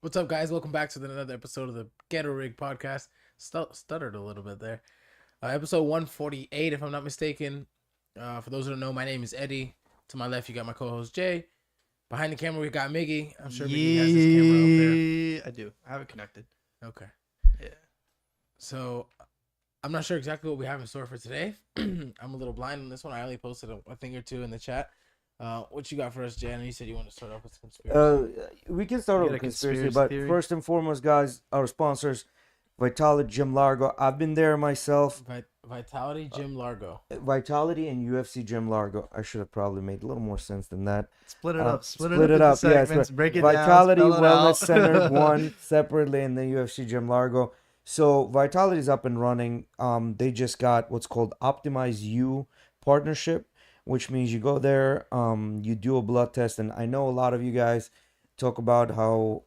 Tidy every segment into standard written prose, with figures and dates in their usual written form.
What's up, guys? Welcome back to another episode of the GhettoRig podcast. Stuttered a little bit there. Episode 148, if I'm not mistaken. For those who don't know, my name is Eddie. To my left, you got my co-host Jay. Behind the camera, we got Miggy. I'm sure Miggy has his camera up there. I do. I have it connected. Okay. Yeah. So, I'm not sure exactly what we have in store for today. I'm a little blind on this one. I only posted a thing or two in the chat. What you got for us, Jay? I know you said you want to start off with conspiracy. We can start off with conspiracy, but theory? first and foremost, guys, our sponsors, Vitality, Gym Largo. I've been there myself. Vitality Gym Largo. Vitality and UFC Gym Largo. I should have probably made a little more sense than that. Split it up. Split it up. Yes, Yes, break it Vitality down. Wellness Center one separately, and then UFC Gym Largo. So Vitality is up and running. They just got what's called Optimize You partnership, which means you go there, you do a blood test, and I know a lot of you guys talk about how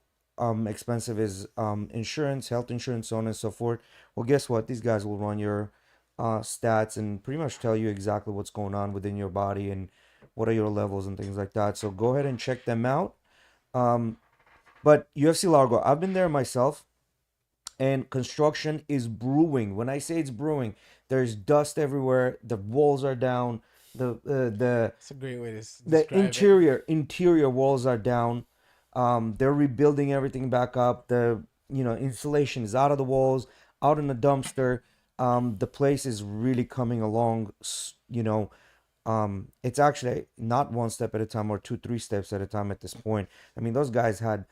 expensive is insurance, health insurance, so on and so forth. Well, guess what? These guys will run your stats and pretty much tell you exactly what's going on within your body and what are your levels and things like that. So go ahead and check them out. But UFC Largo, I've been there myself, and construction is brewing. When I say it's brewing, there's dust everywhere. The walls are down. That's a great way to the describe interior walls are down. They're rebuilding everything back up. The insulation is out of the walls, out in the dumpster. The place is really coming along. It's actually not one step at a time or 2-3 steps at a time at this point. I mean, those guys had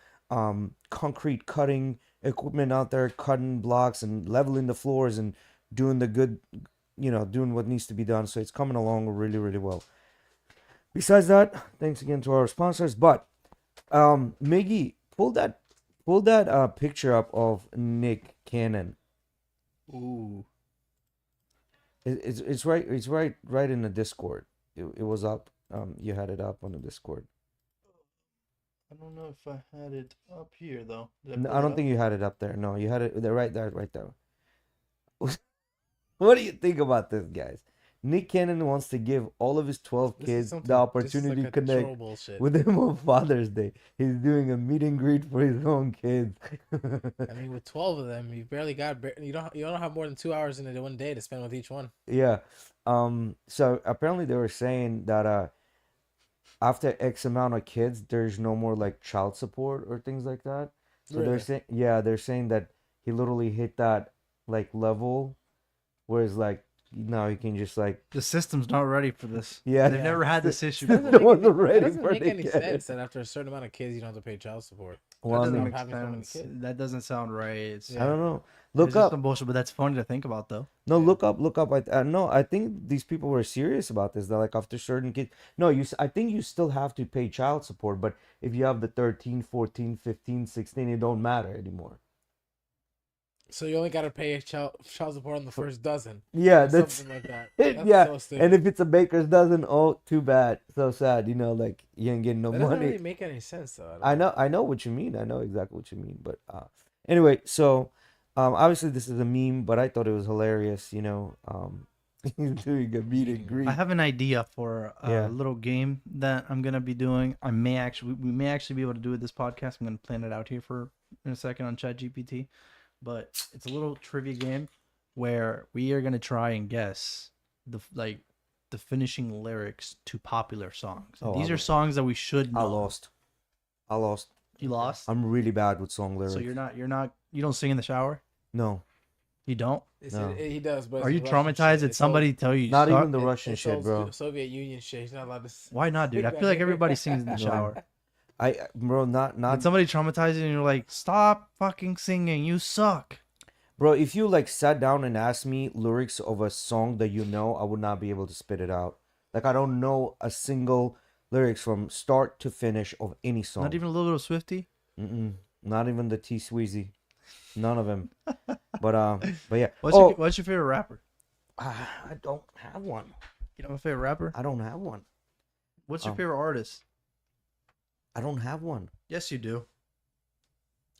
concrete cutting equipment out there, cutting blocks and leveling the floors and doing the good, doing what needs to be done. So it's coming along really, really well. Besides that, thanks again to our sponsors. But Miggy, pull that picture up of Nick Cannon. Ooh. It's right in the Discord. It was up. You had it up on the Discord. I don't know if I had it up here though. I don't think you had it up there. No, you had it right there. What do you think about this, guys? Nick Cannon wants to give all of his 12 kids the opportunity to connect with him on Father's Day. He's doing a meet and greet for his own kids. I mean, with 12 of them, you don't have more than 2 hours in a one day to spend with each one. Yeah. So apparently they were saying that after X amount of kids, there's no more like child support or things like that. So Really? they're saying that he literally hit that like level, whereas like now he can just like the system's not ready for this. Yeah. They've never had this issue. No before. one's It ready doesn't for make the any kid. sense that after a certain amount of kids, you don't have to pay child support. Well, That I doesn't mean, make having so many sense. kids. That doesn't sound right. It's, Yeah. I don't know. it's Look just up. some bullshit, but that's funny to think about though. No, Yeah. look up. No, I think these people were serious about this. They're like, after certain kids. No, I think you still have to pay child support, but if you have the 13, 14, 15, 16, it don't matter anymore. So you only got to pay child support on the first dozen. Yeah, Or that's something like that. That's yeah. so stupid. And if it's a baker's dozen, oh, too bad. So sad. Like you ain't getting no That doesn't money. really make any sense, though. I know what you mean. I know exactly what you mean. But anyway, so obviously this is a meme, but I thought it was hilarious. He's doing a meet and greet. I have an idea for a Yeah. little game that I'm gonna be doing. We may actually be able to do it this podcast. I'm gonna plan it out here in a second on ChatGPT. But it's a little trivia game where we are gonna try and guess the finishing lyrics to popular songs. Oh, These are songs that we should know. I lost. You lost. I'm really bad with song lyrics. So you don't sing in the shower. No, You don't. No. He does, but Are you it's Russian traumatized? shit. Did It's somebody tell you? not suck? even the Russian it's shit, old bro. Soviet Union shit. He's not allowed to. Why not, dude? I feel like everybody sings in the No. shower. Bro, Did not somebody traumatize you and you're like, stop fucking singing, you suck. bro. If you like sat down and asked me lyrics of a song that I would not be able to spit it out. Like I don't know a single lyrics from start to finish of any song. Not even a little Swifty. Not even the T Sweezy. None of them. But yeah. What's your favorite rapper? I don't have one. You don't have a favorite rapper? I don't have one. What's your Oh. favorite artist? I don't have one. Yes, you do.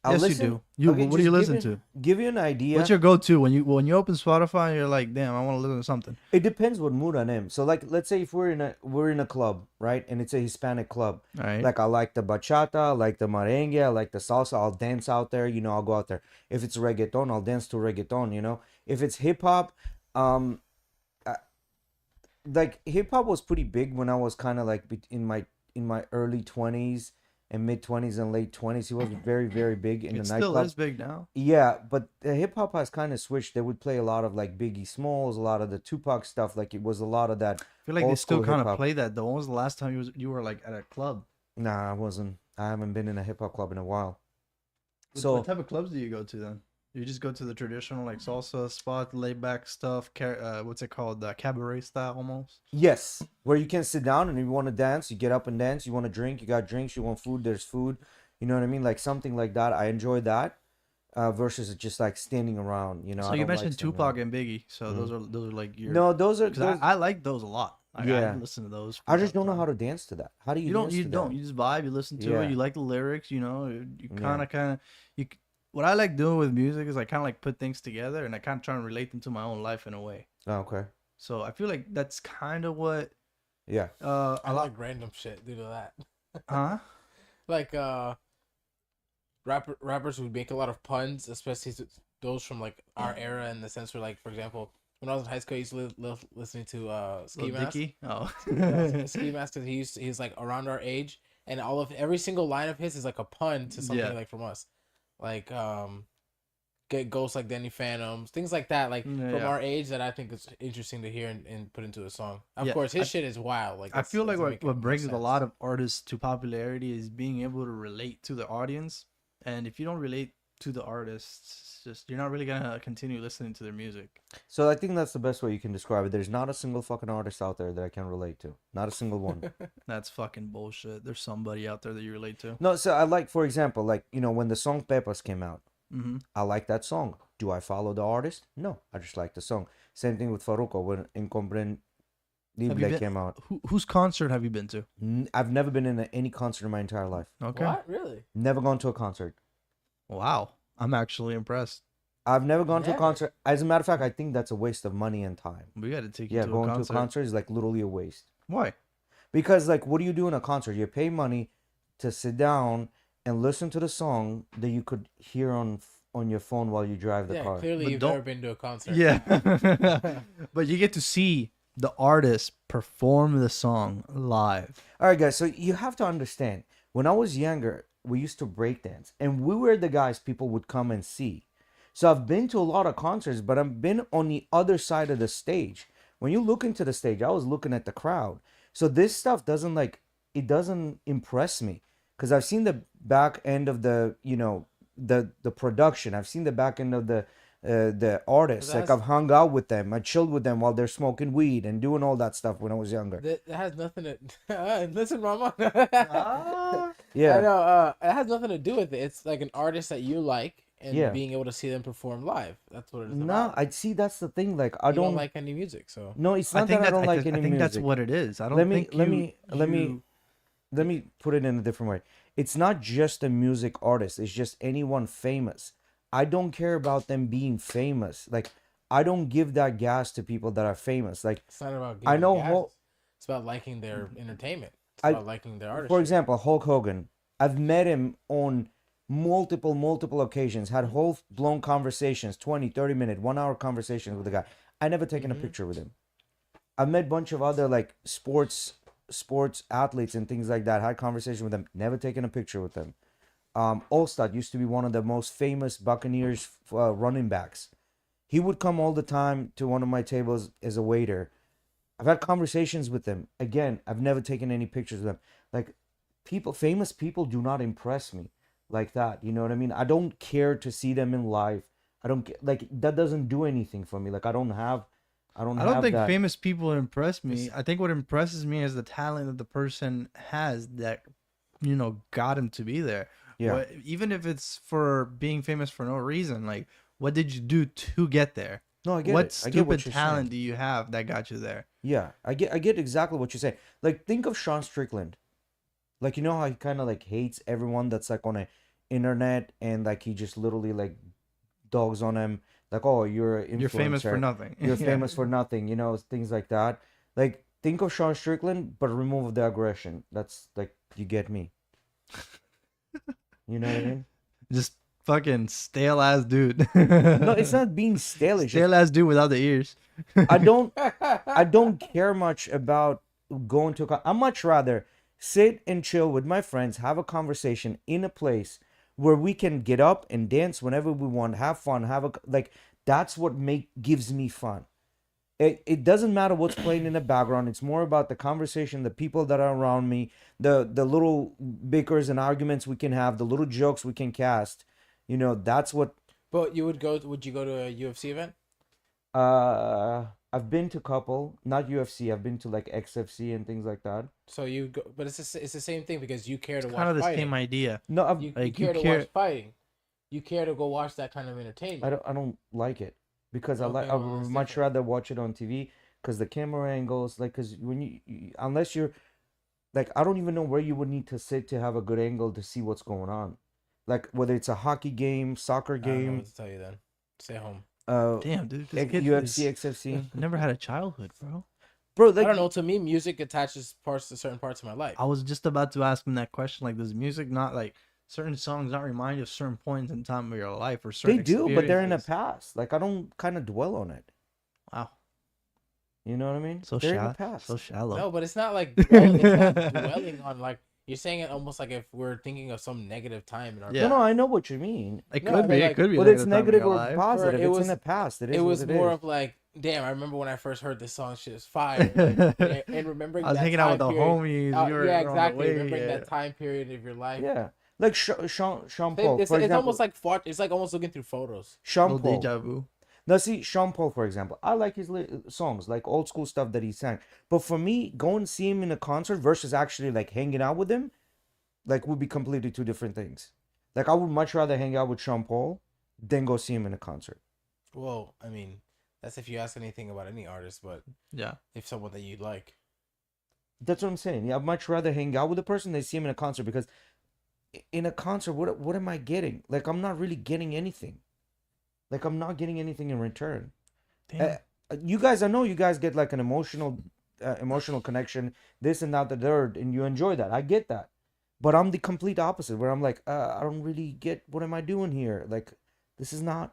I'll Yes, listen. you do. You Okay, what do just you listen to? give you an idea. What's your go-to when you open Spotify and you're like, damn, I want to listen to something. It depends what mood I'm in. So like, let's say if we're in a club, right, and it's a Hispanic club. All right. Like I like the bachata, I like the merengue, I like the salsa. I'll dance out there. You know, I'll go out there. If it's reggaeton, I'll dance to reggaeton. You know, if it's hip hop, um, I, like hip hop was pretty big when I was kind of like in my early 20s and mid 20s and late 20s. He was very big in It the still nightclub. is big now. Yeah, but the hip hop has kind of switched. They would play a lot of like Biggie Smalls, a lot of the Tupac stuff. Like it was a lot of that I feel like they old still school kind hip of hop. play that though. When was the last time you were like at a club? Nah, I wasn't. I haven't been in a hip hop club in a while. What type of clubs do you go to then? You just go to the traditional like salsa spot, laid back stuff. What's it called? Cabaret style almost. Yes, where you can sit down and if you want to dance, you get up and dance. You want to drink, you got drinks. You want food, there's food. You know what I mean? Like something like that. I enjoy that. Versus just like standing around. You know. So I you don't like mentioned standing Tupac around. and Biggie. So those are like your. No, those are. Because Those, I like those a lot. I Yeah. listen to those. I just don't know how to dance to that. How do you? You don't. Dance You to don't. That? You just vibe. You listen to Yeah. it. You like the lyrics. You know. You Yeah. kind of. You. What I like doing with music is I kind of like put things together and I kind of try and relate them to my own life in a way. Oh, okay. So I feel like that's kind of what. Yeah. I like random shit due to that. Huh? Like rappers who make a lot of puns, especially those from like our era, in the sense where, like, for example, when I was in high school, I used to listening to Ski Lil Mask. Dicky? Oh. Yeah, Ski Mask, because he's like around our age, and every single line of his is like a pun to something like from us, like get ghosts like Danny Phantoms, things like that, like from our age, that I think is interesting to hear and put into a song. Of course, his shit is wild. Like I feel like doesn't make what any brings sense. a lot of artists to popularity is being able to relate to the audience. And if you don't relate to the artists, just you're not really gonna continue listening to their music. So I think that's the best way you can describe it. There's not a single fucking artist out there that I can relate to. Not a single one. That's fucking bullshit. There's somebody out there that you relate to. No, so I like, for example, like, you know, when the song Pepas came out, Mm-hmm. I like that song. Do I follow the artist? No, I just like the song. Same thing with Farruko when Incomprendible came out. Whose concert have you been to? I've never been in any concert in my entire life. Okay. What, really? Never gone to a concert. Wow. I'm actually impressed. I've never gone to a Never? concert. As a matter of fact, I think that's a waste of money and time. We got to take you Yeah, to going a concert. to a concert is like literally a waste. Why? Because, like, what do you do in a concert? You pay money to sit down and listen to the song that you could hear on your phone while you drive the Yeah, car. clearly But you've don't- never been to a concert. Yeah. But you get to see the artist perform the song live. All right, guys. So you have to understand. When I was younger, we used to break dance, and we were the guys people would come and see. So I've been to a lot of concerts, but I've been on the other side of the stage. When you look into the stage, I was looking at the crowd. So this stuff doesn't impress me, because I've seen the back end of the, you know, the production. I've seen the back end of the artists. Like, I've hung out with them. I chilled with them while they're smoking weed and doing all that stuff when I was younger. That has nothing to listen, Mama. Yeah. I know. It has nothing to do with it. It's like an artist that you like, and Yeah. being able to see them perform live. That's what it is No, about. I see. That's the thing. Like, I You don't like any music, so No, it's I not think that I don't like I any think music. that's what it is. I don't Let me think let me put it in a different way. It's not just a music artist. It's just anyone famous. I don't care about them being famous. Like, I don't give that gas to people that are famous. Like, it's not about. I know gas. Hulk- It's about liking their entertainment. It's I- about liking their artist. for example, Hulk Hogan. I've met him on multiple occasions. Had whole blown conversations, 20, 30 minute, 1 hour conversations with the guy. I never taken a picture with him. I've met a bunch of other like sports athletes and things like that. Had conversation with them. Never taken a picture with them. Olstad used to be one of the most famous Buccaneers running backs. He would come all the time to one of my tables as a waiter. I've had conversations with them. Again, I've never taken any pictures of them. Like, famous people do not impress me like that. You know what I mean? I don't care to see them in live. I don't get, like, that doesn't do anything for me. Like, I don't I don't think that. famous people impress me. I think what impresses me is the talent that the person has that, got him to be there. Yeah. Even if it's for being famous for no reason, like, what did you do to get there? No, I get What it. I get stupid what you're talent saying. do you have that got you there? Yeah, I get exactly what you're saying. Like, think of Sean Strickland. Like, you know how he kind of like hates everyone that's like on a internet and like he just literally like dogs on him, like, oh, you're an You're famous for influencer, nothing. you're Yeah. famous for nothing, things like that. Like, think of Sean Strickland, but remove the aggression. That's like, you get me. You know what I mean? Just fucking stale ass dude. No, it's not being stale. It's just Stale ass dude without the ears. I don't care much about going to I'd much rather sit and chill with my friends, have a conversation in a place where we can get up and dance whenever we want, have fun, like, that's what gives me fun. It doesn't matter what's playing in the background. It's more about the conversation, the people that are around me, the little bickers and arguments we can have, the little jokes we can cast. That's what. But would you go to a UFC event? I've been to a couple, not UFC. I've been to like XFC and things like that. So you go, but it's the same thing because you care to watch Kind of the fighting. same idea. No, You Like, care you to care- watch fighting. You care to go watch that kind of entertainment. I don't like it because I Okay, would well, it's much different. rather watch it on TV because the camera angles, like, because when unless you're like, I don't even know where you would need to sit to have a good angle to see what's going on, like whether it's a hockey game, soccer I don't know game, what to tell you then. Stay home. Damn, dude. This kid UFC, is- XFC, never had a childhood, bro. bro. I Like, don't know. To me, music attaches parts to certain parts of my life. I was just about to ask him that question. Like, does music not, like, certain songs not remind you of certain points in time of your life or certain they do, but they're in the experiences? past. Like, I don't kind of dwell on it. Wow. You know what I mean? So they're in shallow. the past. So shallow. No, but it's not like it's not dwelling on, like, you're saying it almost like if we're thinking of some negative time in our Yeah. No, I know what you mean. It No, could but be. like- It could be. Whether it's negative negative time in or your life. positive, It it's was- in the past. It is. It was what it more is. of like, damn, I remember when I first heard this song, shit is fire. And remembering I was that hanging out with the time period- homies. we were yeah, on the exactly. way, Remembering yeah. that time period of your life. Yeah, like Sean Paul, It's for example. almost like it's like almost looking through photos. Sean Little Paul. deja vu. Now, see, Sean Paul, for example, I like his songs, like old school stuff that he sang. But for me, going to see him in a concert versus actually like hanging out with him, like, would be completely two different things. Like, I would much rather hang out with Sean Paul than go see him in a concert. Well, I mean, that's if you ask anything about any artist, but Yeah. if someone that you like. That's what I'm saying. Yeah, I'd much rather hang out with a person than see him in a concert because in a concert, what am I getting? Like, I'm not really getting anything. Like, I'm not getting anything in return. Damn. You guys, I know you guys get like an emotional connection, this and that, the third, and you enjoy that. I get that, but I'm the complete opposite, where I'm like, I don't really get what am I doing here. Like, this is not,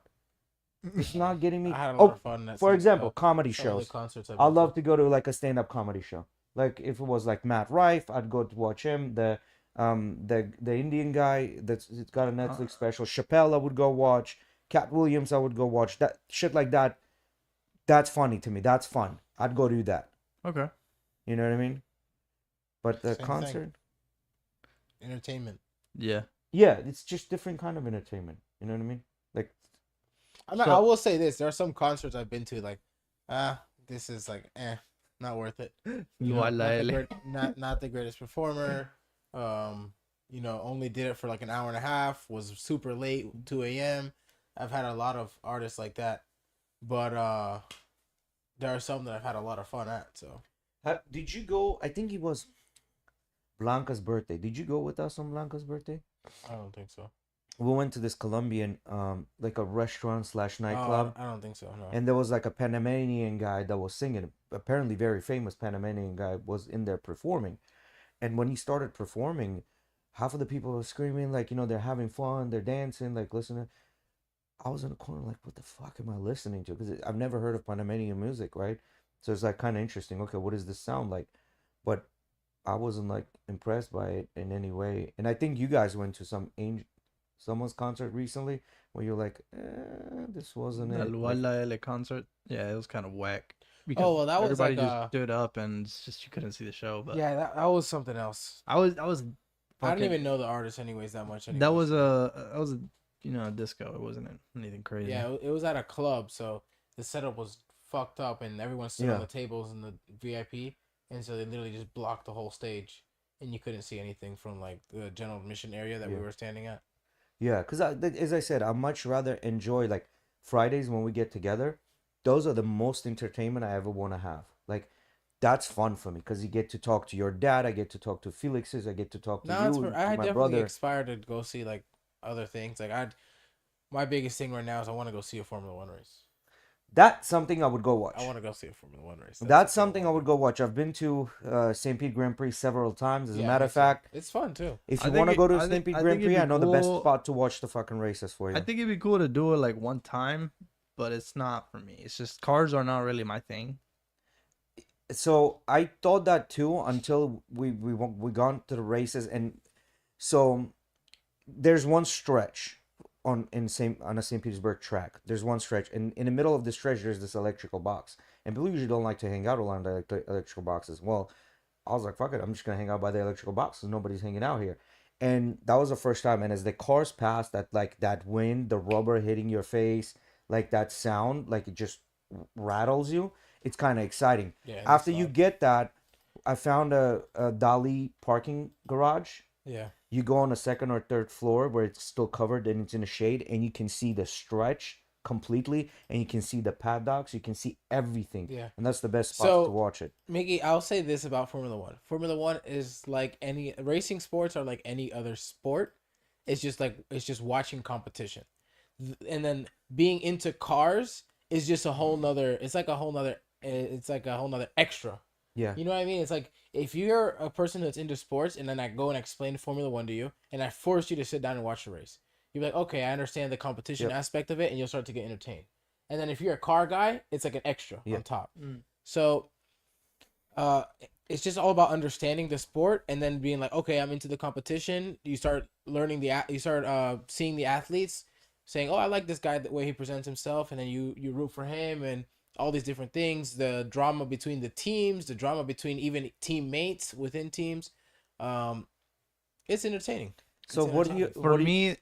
it's not getting me. I had a lot Oh, of fun. At for some, example, uh, comedy some of the shows. concerts I've I been love to go to like a stand-up comedy show. Like, if it was like Matt Rife, I'd go to watch him. The Indian guy that's it's got a Netflix special. Chappelle, I would go watch. Cat Williams, I would go watch. That shit like that. That's funny to me. That's fun. I'd go do that. Okay. You know what I mean? But the Same thing. concert, entertainment. Yeah. yeah, it's just different kind of entertainment. You know what I mean? Like, I So- I will say this: there are some concerts I've been to, like, this is like, not worth it. Not the greatest performer. Only did it for like an hour and a half. Was super late, 2 a.m. I've had a lot of artists like that, but there are some that I've had a lot of fun at. So did you go? I think it was Blanca's birthday. Did you go with us on Blanca's birthday? I don't think so. We went to this Colombian, like a restaurant / nightclub. I don't think so. No. And there was like a Panamanian guy that was singing. Apparently, very famous Panamanian guy was in there performing. And when he started performing, half of the people were screaming, like, they're having fun, they're dancing, like, listening. I was in the corner, like, what the fuck am I listening to? Because I've never heard of Panamanian music, right? So it's like kind of interesting. Okay, what does this sound like? But I wasn't like impressed by it in any way. And I think you guys went to someone's concert recently where you're like, this wasn't The it. Luala L concert. Yeah, it was kind of whack. Oh, well, that was everybody like just stood up and it's just you couldn't see the show. But yeah, that was something else. I was. I don't fucking- even know the artist anyways that much. That anyways. was a a disco. It wasn't anything crazy. Yeah, it was at a club, so the setup was fucked up, and everyone stood on Yeah. the tables in the VIP, and so they literally just blocked the whole stage, and you couldn't see anything from like the general admission area that we Yeah. were standing at. Yeah, because as I said, I much rather enjoy like Fridays when we get together. Those are the most entertainment I ever want to have. Like, that's fun for me because you get to talk to your dad. I get to talk to Felix's. I get to talk to No, you, it's to I my definitely brother. aspired to go see like other things. Like my biggest thing right now is I want to go see a Formula One race. That's something I would go watch. I want to go see a Formula One race. That's something I would go watch. I've been to St. Pete Grand Prix several times. As a matter of fact, it's fun too. if I you think want to it- go to I St. think- Pete I Grand think it'd Prix, I be know the best cool- spot to watch the fucking races for you. I think it'd be cool to do it like one time, but it's not for me. It's just cars are not really my thing. So I thought that too until we gone to the races, and so there's one stretch on a St. Petersburg track. There's one stretch, and in the middle of the stretch there's this electrical box, and people usually don't like to hang out around the electrical boxes. Well, I was like, fuck it, I'm just gonna hang out by the electrical box because nobody's hanging out here. And that was the first time. And as the cars passed, that wind, the rubber hitting your face, like that sound, like it just rattles you. It's kind of exciting. Yeah. After you get that, I found a Dali parking garage. Yeah. You go on the second or third floor where it's still covered and it's in the shade, and you can see the stretch completely, and you can see the paddocks, you can see everything. Yeah. And that's the best spot So- to watch it. Mickey, I'll say this about Formula One. Formula One is like any racing sports are like any other sport. It's just watching competition, and then being into cars is just a whole nother. It's like a whole nother. It's like a whole nother extra. Yeah. You know what I mean? It's like if you're a person that's into sports, and then I go and explain Formula One to you, and I force you to sit down and watch the race. You're like, okay, I understand the competition Yep. aspect of it, and you'll start to get entertained. And then if you're a car guy, it's like an extra Yeah. on top. Mm. So, it's just all about understanding the sport, and then being like, okay, I'm into the competition. You start learning you start seeing the athletes, saying, oh, I like this guy the way he presents himself, and then you root for him, and all these different things. The drama between the teams, the drama between even teammates within teams. It's entertaining. So what do you For me,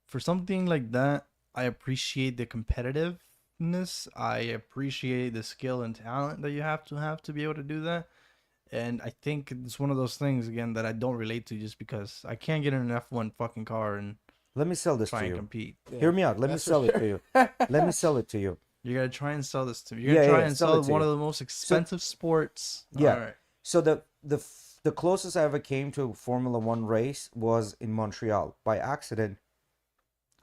for something like that, I appreciate the competitiveness. I appreciate the skill and talent that you have to be able to do that. And I think it's one of those things again that I don't relate to just because I can't get in an F1 fucking car and let me sell this try to and you. compete. Yeah, Hear me out. Let me that's for sell it sure. to you. Let me sell it to you. You gotta try and sell this to me. Yeah, You're gonna try yeah, and sell sell it to one you. of the most expensive sports. Yeah. All right. So the closest I ever came to a Formula One race was in Montreal. By accident,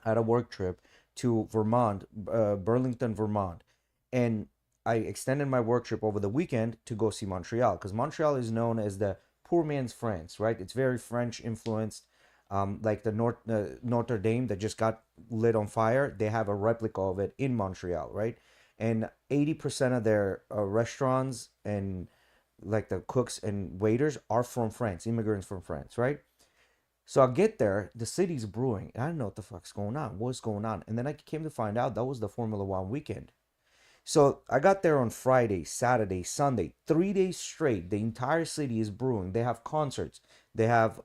I had a work trip to Vermont, Burlington, Vermont, and I extended my work trip over the weekend to go see Montreal because Montreal is known as the poor man's France, right? It's very French influenced. Like the Notre Dame that just got lit on fire, they have a replica of it in Montreal, right? And 80% of their restaurants and like the cooks and waiters are from France, immigrants from France, right? So I get there, the city's brewing, and I don't know what the fuck's going on. What's going on? And then I came to find out that was the Formula One weekend. So I got there on Friday, Saturday, Sunday, 3 days straight. The entire city is brewing. They have concerts. They have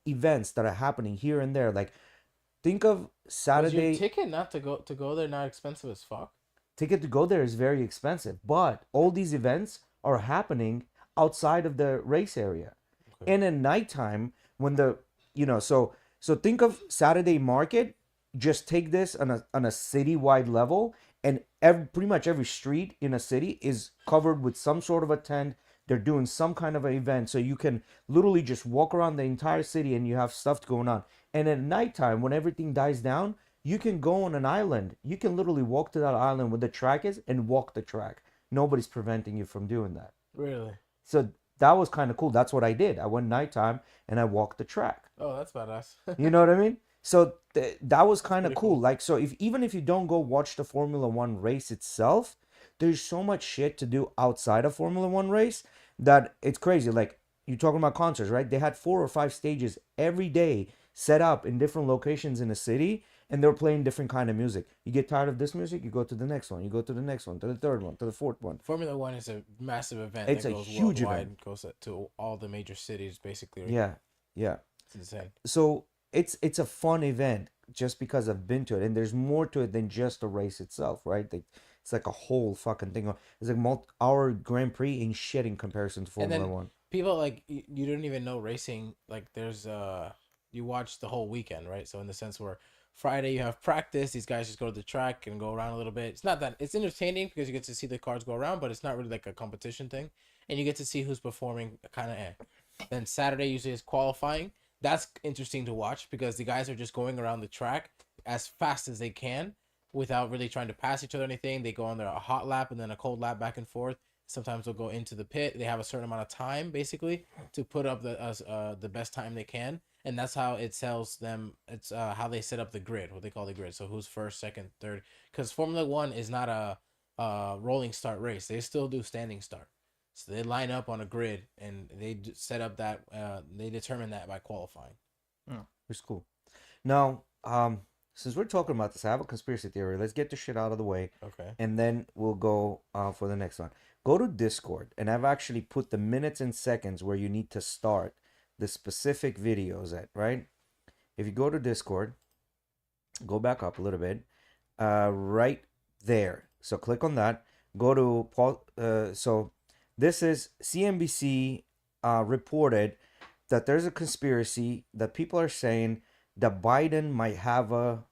events that are happening here and there. Like, think of Was Saturday. your ticket not to go there not expensive as fuck? Ticket to go there is very expensive, but all these events are happening outside of the race area. Okay. And at nighttime, when so think of Saturday market. Just take this on a citywide level, and pretty much every street in a city is covered with some sort of a tent. They're doing some kind of an event, so you can literally just walk around the entire city and you have stuff going on. And at nighttime, when everything dies down, you can go on an island. You can literally walk to that island where the track is and walk the track. Nobody's preventing you from doing that. Really? So that was kind of cool. That's what I did. I went nighttime and I walked the track. Oh, that's badass. You know what I mean? So that was kind of pretty cool. cool. Like, so even if you don't go watch the Formula One race itself, there's so much shit to do outside of Formula One race that it's crazy. Like, you're talking about concerts, right? They had 4 or 5 stages every day set up in different locations in the city, and they're playing different kind of music. You get tired of this music, you go to the next one. You go to the next one, to the third one, to the fourth one. Formula One is a massive event. It's that a goes huge worldwide, event. Goes to all the major cities, basically. Yeah, yeah. It's insane. So it's a fun event just because I've been to it, and there's more to it than just the race itself, right? Like, it's like a whole fucking thing. It's like our Grand Prix ain't shit in comparison to Formula then- One. People like you don't even know racing. Like there's you watch the whole weekend, right? So in the sense where Friday you have practice, these guys just go to the track and go around a little bit. It's not that it's entertaining because you get to see the cars go around, but it's not really like a competition thing, and you get to see who's performing kind of. Then Saturday usually is qualifying. That's interesting to watch because the guys are just going around the track as fast as they can without really trying to pass each other or anything. They go on there a hot lap and then a cold lap back and forth. Sometimes they'll go into the pit. They have a certain amount of time basically to put up the best time they can, and that's how it tells them. It's how they set up the grid, what they call the grid. So who's first, second, third? Because Formula One is not a rolling start race. They still do standing start. So they line up on a grid and they set up that. They determine that by qualifying. Oh. It's cool. Now, since we're talking about this, I have a conspiracy theory. Let's get this shit out of the way, Okay. and then we'll go for the next one. Go to Discord, and I've actually put the minutes and seconds where you need to start the specific videos at, right? If you go to Discord, go back up a little bit, right there. So click on that. Go to Paul. So this is CNBC reported that there's a conspiracy that people are saying that Biden might have a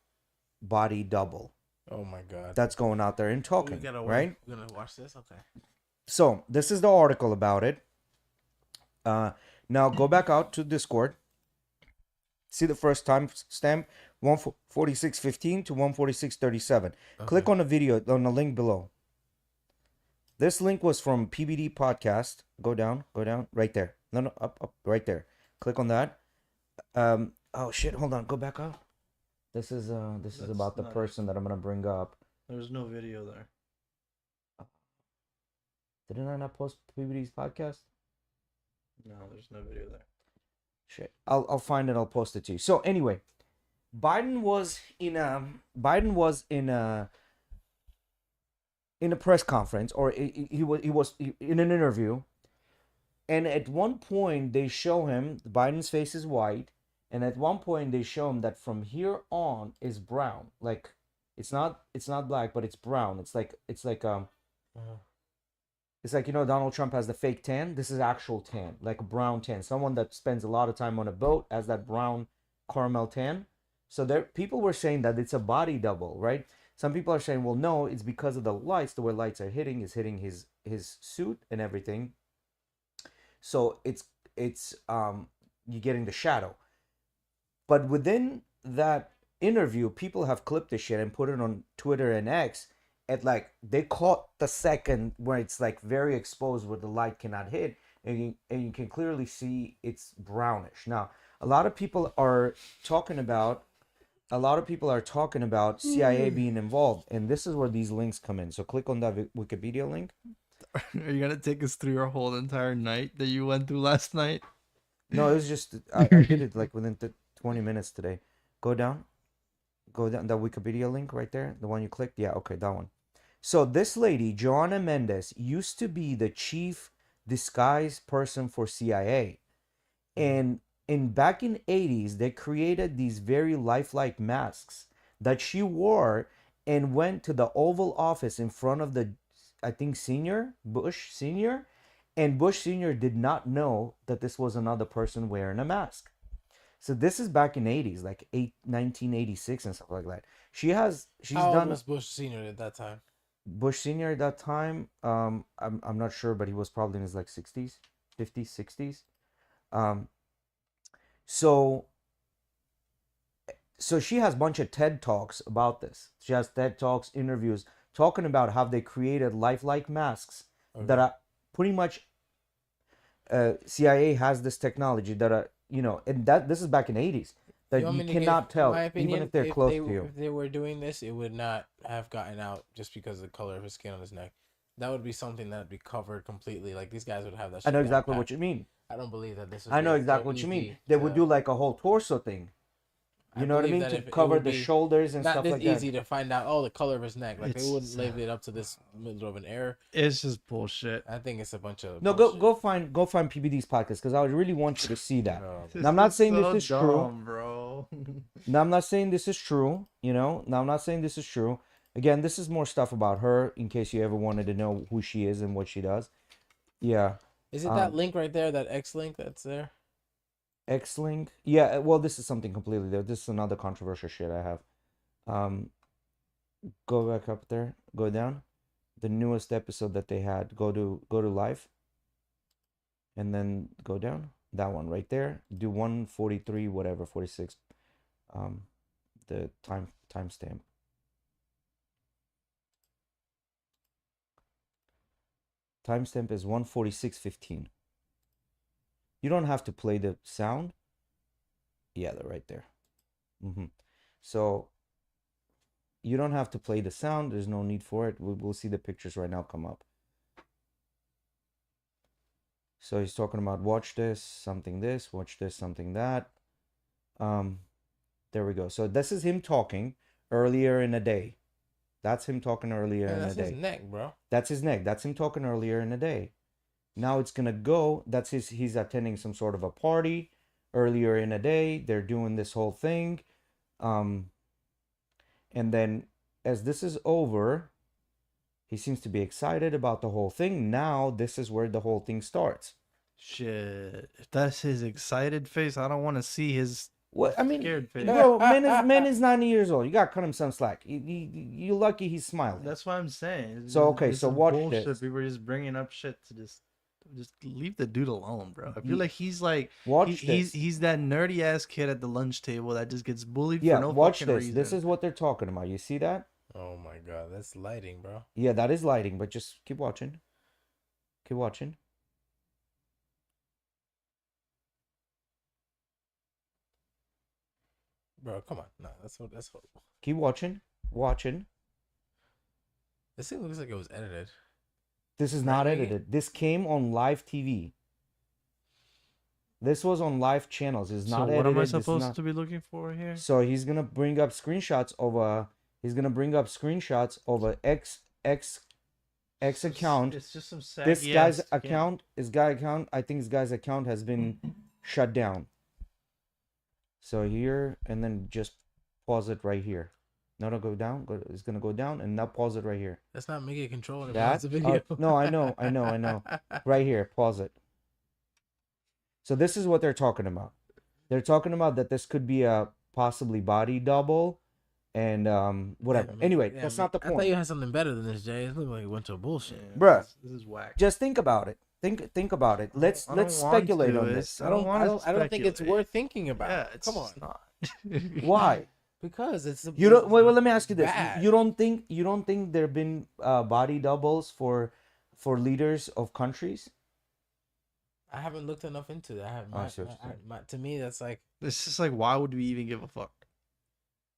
body double. Oh my god. That's going out there and talking, right? We're gonna watch this. Okay. So this is the article about it. Now go back out to Discord. See the first time stamp 146.15 to 146.37. Okay. Click on the video on the link below. This link was from PBD podcast. Go down, right there. No, up, right there. Click on that. Oh shit, hold on, go back up. This is That's about the not- person that I'm gonna bring up. There's no video there. Didn't I not post PBD's podcast? No, there's no video there. Shit. I'll find it. I'll post it to you. So anyway, Biden was in a press conference, or he was in an interview, and at one point they show him Biden's face is white, and at one point they show him that from here on is brown. Like it's not black, but it's brown. It's like It's like, Donald Trump has the fake tan. This is actual tan, like a brown tan. Someone that spends a lot of time on a boat has that brown caramel tan. So there, people were saying that it's a body double, right? Some people are saying, well, no, it's because of the lights. The way lights are hitting is hitting his suit and everything. So it's you're getting the shadow. But within that interview, people have clipped the shit and put it on Twitter and X. At like they caught the second where it's like very exposed where the light cannot hit, and you can clearly see it's brownish. Now a lot of people are talking about CIA being involved, and this is where these links come in. So click on that Wikipedia link. Are you gonna take us through your whole entire night that you went through last night? No, it was just I did it like within 20 minutes today. Go down that Wikipedia link right there, the one you clicked. Yeah, okay, that one. So this lady, Joanna Mendez, used to be the chief disguise person for CIA. And back in 80s, they created these very lifelike masks that she wore and went to the Oval Office in front of the, I think, Bush Sr. And Bush Sr. did not know that this was another person wearing a mask. So this is back in 80s, like 1986 and stuff like that. She's How done. old was Bush Senior at that time? Bush Sr. at that time, I'm not sure, but he was probably in his like 60s, 50s, 60s. So she has a bunch of TED Talks about this. She has TED Talks, interviews, talking about how they created lifelike masks that are pretty much CIA has this technology that are, and that this is back in 80s. That you cannot tell, even if they're close to you. If they were doing this, it would not have gotten out just because of the color of his skin on his neck. That would be something that would be covered completely. Like these guys would have that. I Shit know down exactly pat. what you mean. I don't believe that this. I know exactly what you mean. They would do like a whole torso thing. You know what I mean? To cover the shoulders and stuff like that. Not this easy to find out. Oh, the color of his neck. Like they It's- wouldn't label it up to this middle of an error. It's just bullshit. I think it's a bunch of No, bullshit. go find PBD's podcast because I would really want you to see that. No. Now, I'm not saying this is true. Bro. Now I'm not saying this is true. Now I'm not saying this is true. Again, this is more stuff about her in case you ever wanted to know who she is and what she does. Yeah. Is it that link right there? That X link that's there? X-Link. Yeah, well, this is something completely different. This is another controversial shit I have. Go back up there. Go down. The newest episode that they had. Go to live. And then go down. That one right there. Do 143, whatever, 46. The timestamp. Timestamp is 146:15. You don't have to play the sound. Yeah, they're right there. So you don't have to play the sound. There's no need for it. We'll see the pictures right now come up. So he's talking about watch this, something this, watch this, something that. There we go. So this is him talking earlier in the day. That's him talking earlier in the That's day. his neck, bro. That's his neck. That's him talking earlier in the day. Now it's gonna go. That's he's attending some sort of a party earlier in the day. They're doing this whole thing. And then as this is over, he seems to be excited about the whole thing. Now this is where the whole thing starts. Shit. If that's his excited face, I don't want to see his What I mean, scared face. bro, man is 90 years old. You gotta cut him some slack. You lucky he's smiling. That's what I'm saying. So, okay, This so is watch bullshit. this. People are just bringing up shit to just leave the dude alone, bro. I feel like he's like Watch he's that nerdy ass kid at the lunch table that just gets bullied Yeah, for no watch fucking this. reason. This is what they're talking about. You see that? Oh my god, that's lighting, bro. Yeah, that is lighting, but just keep watching. Keep watching. Bro, come on. No, that's what. Keep watching. Watching. This thing looks like it was edited. This is not Right, Miggy? edited. This came on live TV. This was on live channels. It's So not what edited. am I This is supposed not- to be looking for here? So he's gonna bring up screenshots of a. He's gonna bring up screenshots of a X account. It's just some This saggy guy's ass account. His guy account. I think his guy's account has been shut down. So here and then just pause it right here. No, go down. It's gonna go down and now pause it right here. That's not Miggy controlling it. That? That's a video. No, I know. Right here, pause it. So this is what they're talking about. They're talking about that this could be a possibly body double, and whatever. Yeah, anyway, yeah, that's not the I thought point. you had something better than this, Jay. It looked like a bunch of bullshit. Bruh. This is whack. Just think about it. Think about it. Let's I don't want speculate to. on this. I don't think it's speculate. worth thinking about. Yeah, it's Come on. just not. Why? Because it's You don't. Wait. Well, let me ask you this. bad. You don't think there've been body doubles for leaders of countries? I haven't looked enough into that. I haven't, I see what you're saying. to me, that's like It's just like, why would we even give a fuck?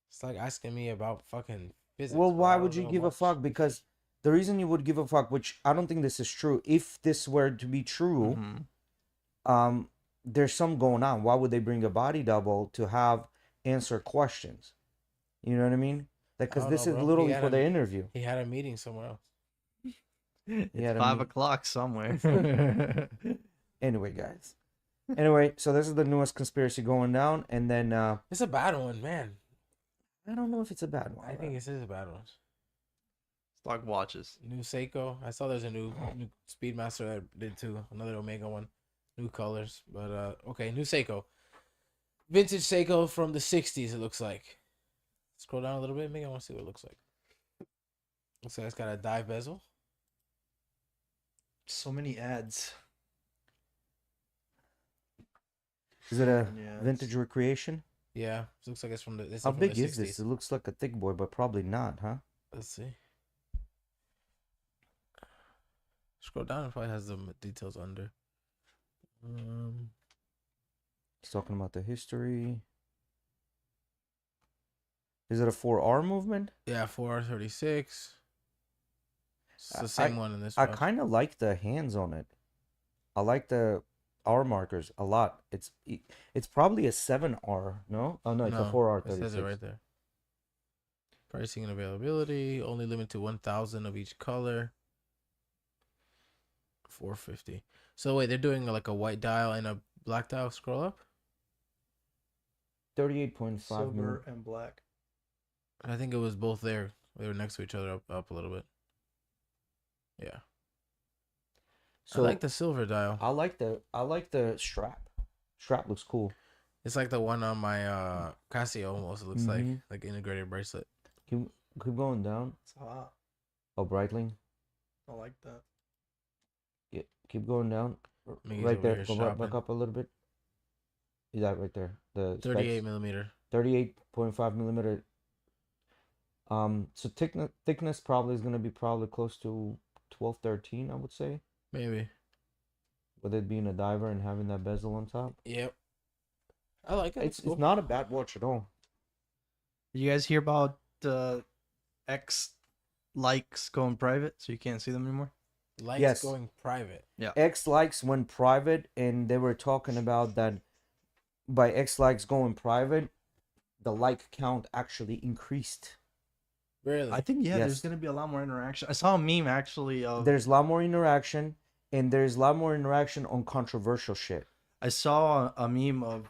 it's like asking me about fucking physics. Well, bro. why I would don't you know give a much. fuck? Because the reason you would give a fuck, which I don't think this is true, if this were to be true, Mhm. there's some going on. Why would they bring a body double to have answer questions? You know what I mean? Like, I because don't this know, is bro. literally He had for a- the interview. He had a meeting somewhere else. It's Yeah, I 5 o'clock somewhere. Anyway, guys. Anyway, so this is the newest conspiracy going down, and then It's a bad one, man. I don't know if it's a bad one. I think it is a bad one. Stock watches. New Seiko. I saw there's a new Speedmaster that did too. Another Omega one. New colors. But okay, new Seiko. Vintage Seiko from the 60s, it looks like. Scroll down a little bit, maybe I want to see what it looks like. Looks like it's got a dive bezel. So many ads. Is it a Yeah, it's- vintage recreation? Yeah, it looks like it's from the. This How from big the is this? It looks like a thick boy, but probably not, huh? Let's see. Scroll down, it probably has the details under. He's talking about the history. Is it a 4R movement? Yeah, 4R36. It's I- the same one in this I one. kind of like the hands on it. I like the R markers a lot. It's probably a 7R, no? Oh no, it's a 4R36. It says it right there. Pricing and availability only limited to 1,000 of each color. 450. So wait, they're doing like a white dial and a black dial. Scroll up. 38.5 Silver mil. and black. I think it was both there. They were next to each other, up a little bit. Yeah. So I like the silver dial. I like the strap. Strap looks cool. It's like the one on my Casio almost. It looks Mhm. like integrated bracelet. Keep going down. It's hot. Oh, Breitling. I like that. Yeah, keep going down. Miggy's Right over there. here Go back shopping. up a little bit. Is that right there? The 38 specs? millimeter. 38.5 millimeter. So thickness probably is gonna be probably close to 12, 13, I would say, Maybe. with it being a diver and having that bezel on top. Yep. I like it. It's Cool. not a bad watch at all. You guys hear about X likes going private, so you can't see them anymore? Likes Yes. going private. X likes went private, and they were talking about that by X likes going private, the like count actually increased. Really? I think Yes. there's gonna be a lot more interaction. I saw a meme actually of There's a lot more interaction, and there's a lot more interaction on controversial shit. I saw a meme of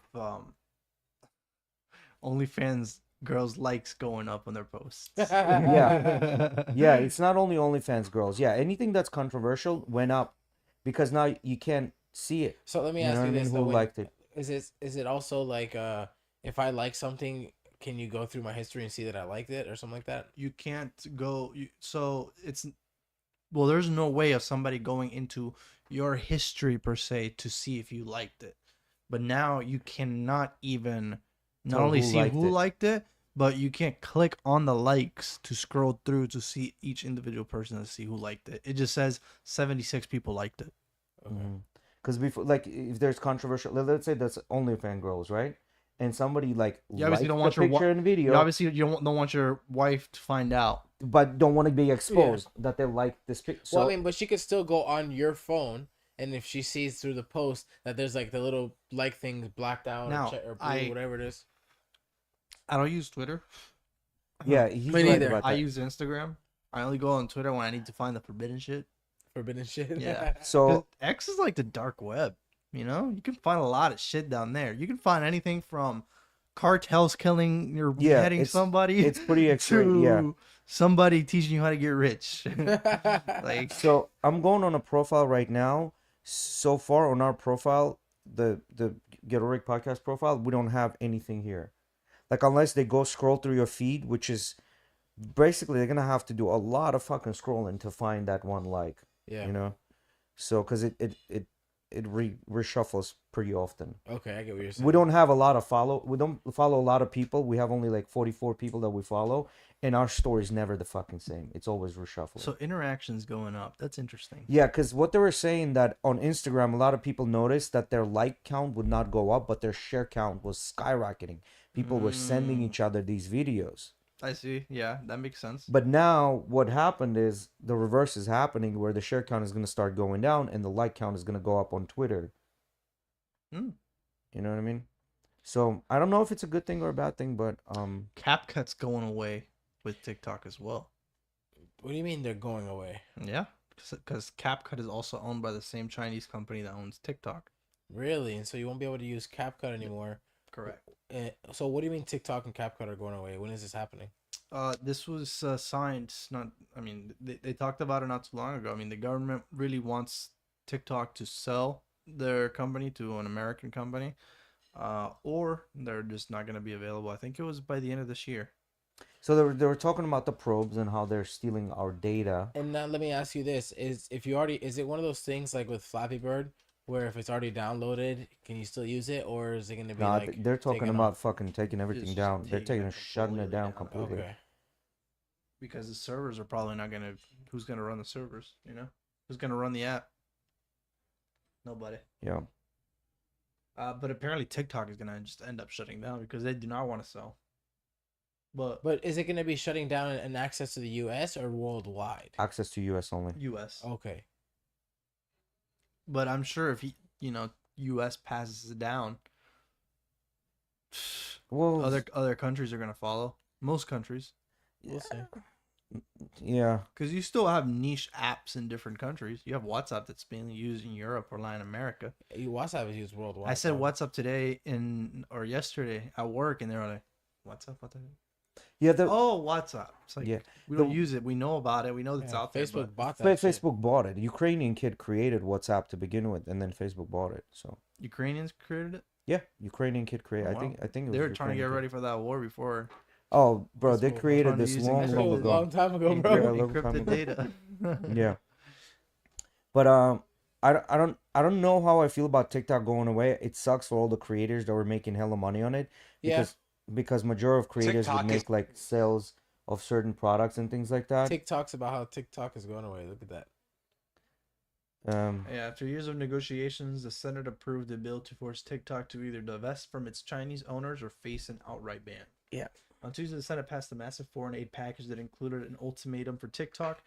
OnlyFans girls likes going up on their posts. Yeah, it's not only OnlyFans girls. Yeah, anything that's controversial went up because now you can't see it. So let me You ask know you what I this mean? though. Who liked it? Is it also like if I like something, can you go through my history and see that I liked it or something like that? You can't go. So it's well, there's no way of somebody going into your history per se to see if you liked it. But now you cannot even not Tell only who see liked who it. liked it, but you can't click on the likes to scroll through to see each individual person to see who liked it. It just says 76 people liked it. Okay. Because before, like, if there's controversial, let's say that's OnlyFans girls, right? And somebody like You obviously liked don't the want your picture and video, You obviously you don't want your wife to find out. but don't want to be exposed that they like this picture. So Well, I mean, but she could still go on your phone, and if she sees through the post that there's like the little like things blacked out Now, or blue, whatever it is. I don't use Twitter. yeah, he's Me right neither. about that. I use Instagram. I only go on Twitter when I need to find the forbidden shit. Forbidden shit. Yeah. So X is like the dark web. You know, you can find a lot of shit down there. You can find anything from cartels killing or beheading it's- somebody it's pretty extreme. Yeah. to somebody teaching you how to get rich. Like, So I'm going on a profile right now. So far on our profile, the GhettoRig podcast profile, we don't have anything here. Like unless they go scroll through your feed, which is basically they're gonna have to do a lot of fucking scrolling to find that one like. Yeah. You know, so because it reshuffles pretty often. Okay, I get what you're saying. We don't have a lot of follow. We don't follow a lot of people. We have only like 44 people that we follow, and our story is never the fucking same. It's always reshuffled. so interactions going up. That's interesting. Yeah, because what they were saying that on Instagram, a lot of people noticed that their like count would not go up, but their share count was skyrocketing. People were sending each other these videos. I see. Yeah, that makes sense. But now what happened is the reverse is happening, where the share count is going to start going down and the like count is going to go up on Twitter. Hmm. You know what I mean? So I don't know if it's a good thing or a bad thing, but CapCut's going away with TikTok as well. What do you mean they're going away? Yeah, because CapCut is also owned by the same Chinese company that owns TikTok. Really? And so you won't be able to use CapCut anymore. Correct. So what do you mean TikTok and CapCut are going away? When is this happening? This was signed. Not. I mean, they talked about it not too long ago. I mean, the government really wants TikTok to sell their company to an American company, or they're just not going to be available. I think it was by the end of this year. so they were talking about the probes and how they're stealing our data. And now let me ask you this: is it one of those things like with Flappy Bird, where if it's already downloaded, can you still use it, or is it going to be Nah, like they're talking taken about off? fucking taking everything just down. They're taking taking it shutting it completely down down. completely. Okay. Because the servers are probably not going to. Who's going to run the servers? You know, who's going to run the app? Nobody. Yeah. But apparently TikTok is going to just end up shutting down because they do not want to sell. But But is it going to be shutting down an access to the U.S. or worldwide? Access to US only. U.S. Okay. But I'm sure if U.S. passes it down, Well, other countries are gonna follow. Most countries, We'll see. yeah. because you still have niche apps in different countries. You have WhatsApp that's mainly used in Europe or Latin America. WhatsApp is used worldwide. I said though. WhatsApp today or yesterday at work, and they were like, "WhatsApp, what the?" Yeah, the Oh, WhatsApp. It's like Yeah. we don't The- use it. We know about it. We know it's Yeah, out there. Facebook But bought that. shit. Facebook bought it. Ukrainian kid created WhatsApp to begin with, and then Facebook bought it. So Ukrainians created it. yeah, Ukrainian kid created. Oh, wow. I think it was They were trying to get Ukrainian kid. ready for that war before Oh, bro, they Facebook created trying to this use long, That shit long was a long ago. time ago, Yeah, bro. a long time encrypted ago. data. Yeah, but I don't know how I feel about TikTok going away. It sucks for all the creators that were making hella money on it Yeah, because majority of creators would TikTok is make like sales of certain products and things like that. TikTok's about how TikTok is going away. Look at that. Yeah, after years of negotiations, the Senate approved a bill to force TikTok to either divest from its Chinese owners or face an outright ban. Yeah. On Tuesday, the Senate passed a massive foreign aid package that included an ultimatum for TikTok,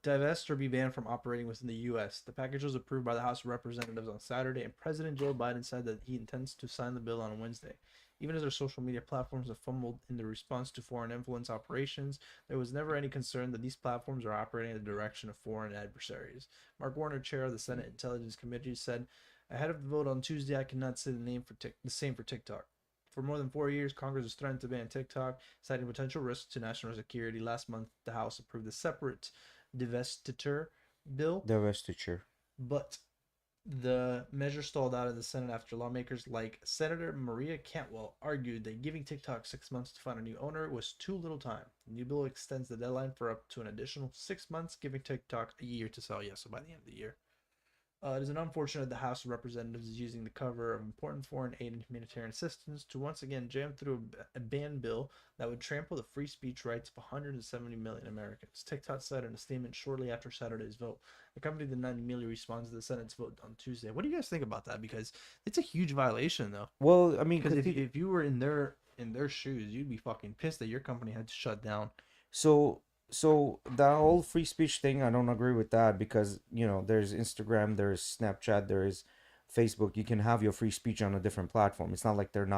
divest or be banned from operating within the U.S. The package was approved by the House of Representatives on Saturday, and President Joe Biden said that he intends to sign the bill on Wednesday. Even as their social media platforms have fumbled in the response to foreign influence operations, there was never any concern that these platforms are operating in the direction of foreign adversaries. Mark Warner, chair of the Senate Intelligence Committee, said, "Ahead of the vote on Tuesday, I cannot say the same for TikTok. For more than 4 years, Congress has threatened to ban TikTok, citing potential risks to national security. Last month, the House approved a separate divestiture bill, Divestiture. but the measure stalled out in the Senate after lawmakers like Senator Maria Cantwell argued that giving TikTok 6 months to find a new owner was too little time. The new bill extends the deadline for up to an additional 6 months, giving TikTok a year to sell. Yes, so by the end of the year. It is unfortunate the House of Representatives is using the cover of important foreign aid and humanitarian assistance to once again jam through a ban bill that would trample the free speech rights of 170 million Americans. TikTok said in a statement shortly after Saturday's vote. The company did not immediately respond to the Senate's vote on Tuesday. What do you guys think about that? Because it's a huge violation, though. Well, I mean, Because if you were in their shoes, you'd be fucking pissed that your company had to shut down. so that whole free speech thing, I don't agree with that because there's Instagram, there's Snapchat, there is Facebook. You can have your free speech on a different platform. It's not like they're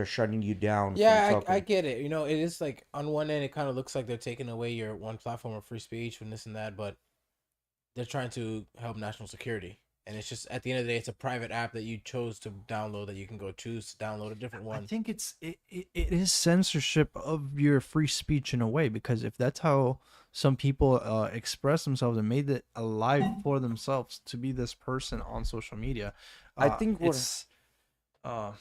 shutting you down from Yeah, I talking. get it. It is like on one end, it kind of looks like they're taking away your one platform of free speech and this and that, but they're trying to help national security. And it's just at the end of the day, it's a private app that you chose to download that you can go choose to download a different I one. think it is censorship of your free speech in a way, because if that's how some people express themselves and made it alive for themselves to be this person on social media, I think what it's I'll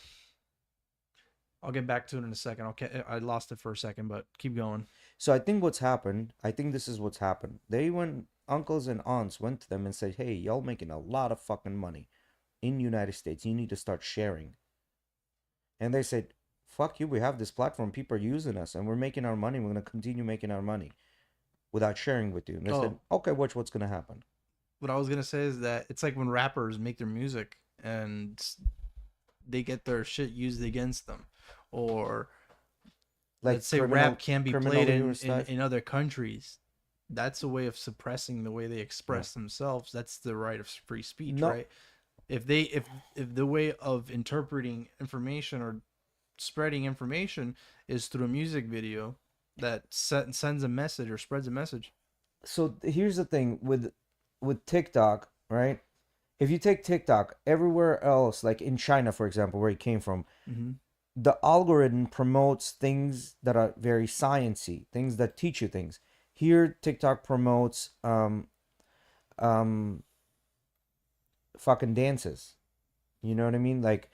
get back to it in a second. Okay, I lost it for a second, but keep going. So I think what's happened, I think this is what's happened. Uncles and aunts went to them and said, "Hey, y'all making a lot of fucking money in United States. You need to start sharing." And they said, "Fuck you. We have this platform. People are using us, and we're making our money. We're gonna continue making our money without sharing with you." And they said, "Okay, watch what's gonna happen." What I was gonna say is that it's like when rappers make their music and they get their shit used against them, or Like let's say rap can be played in other countries. That's a way of suppressing the way they express themselves. That's the right of free speech, right? If the way of interpreting information or spreading information is through a music video that sends a message or spreads a message. So here's the thing with TikTok, right? If you take TikTok everywhere else, like in China, for example, where it came from, the algorithm promotes things that are very sciencey, things that teach you things. Here, TikTok promotes fucking dances. You know what I mean? Like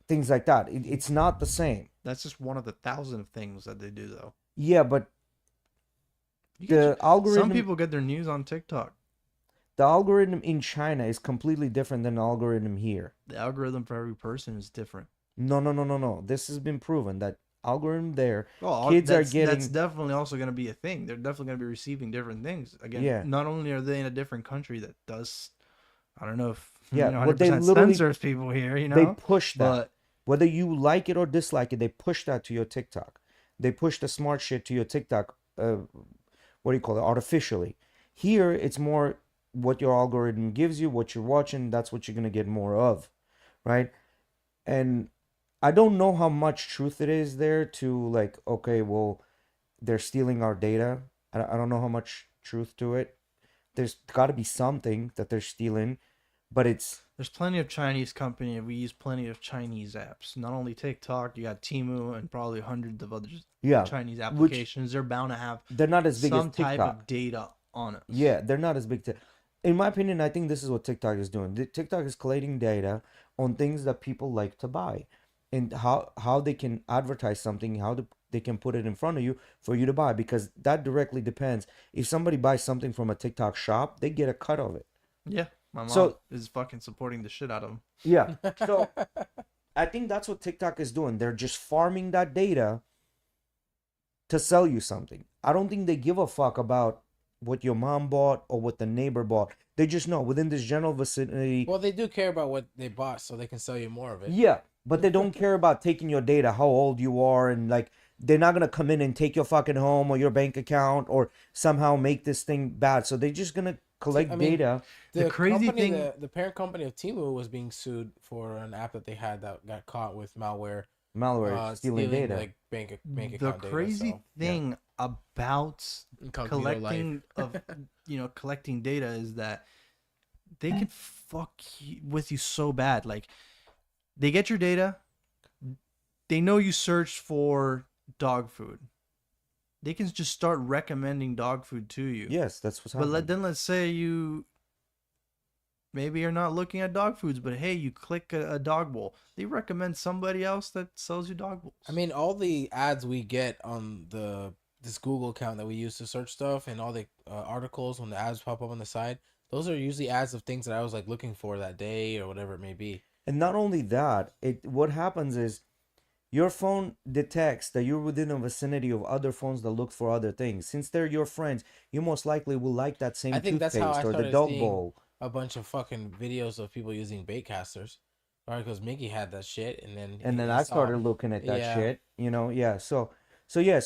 things like that. It's not the same. That's just one of the thousand of things that they do, though. Yeah, but the algorithm. Some people get their news on TikTok. The algorithm in China is completely different than the algorithm here. The algorithm for every person is different. No. This has been proven that algorithm there, well, kids are getting. That's definitely also going to be a thing. They're definitely going to be receiving different things. Again, not only are they in a different country that does, I don't know if what they literally censors people here. They push that. But whether you like it or dislike it, they push that to your TikTok. They push the smart shit to your TikTok. What do you call it? Artificially. Here, it's more what your algorithm gives you, what you're watching. That's what you're gonna get more of, right? And I don't know how much truth it is there to like, okay, well, they're stealing our data. I don't know how much truth to it. There's got to be something that they're stealing, but there's plenty of Chinese company, and we use plenty of Chinese apps. Not only TikTok, you got Temu and probably hundreds of other Chinese applications. They're bound to have they're not as big as TikTok. Some type of data on it. Yeah, they're not as big. In my opinion, I think this is what TikTok is doing. TikTok is collating data on things that people like to buy, and how they can advertise something, they can put it in front of you for you to buy, because that directly depends. If somebody buys something from a TikTok shop, they get a cut of it. Yeah, My mom So- is fucking supporting the shit out of him. Yeah. So I think that's what TikTok is doing. They're just farming that data to sell you something. I don't think they give a fuck about what your mom bought or what the neighbor bought. They just know within this general vicinity. Well, they do care about what they bought, so they can sell you more of it. Yeah, but they don't care about taking your data, how old you are, and like they're not gonna come in and take your fucking home or your bank account or somehow make this thing bad. So they're just gonna collect I mean, data. The crazy company, thing- the parent company of Temu was being sued for an app that they had that got caught with malware, Malware stealing data. like bank The account crazy data. thing about Incognito collecting of collecting data is that they can fuck with you so bad. Like they get your data, they know you searched for dog food. They can just start recommending dog food to you. Yes, that's what's But happening. then let's say you maybe you're not looking at dog foods, but hey, you click a dog bowl. They recommend somebody else that sells you dog bowls. I mean, all the ads we get on this Google account that we use to search stuff, and all the articles when the ads pop up on the side, those are usually ads of things that I was like looking for that day or whatever it may be. And not only that, what happens is your phone detects that you're within a vicinity of other phones that look for other things. Since they're your friends, you most likely will like that same I think that's how I toothpaste or the started dog seeing bowl. a bunch of fucking videos of people using bait casters. Right, because Mickey had that shit, and then And then he I saw- started looking at that Yeah. shit, yeah. So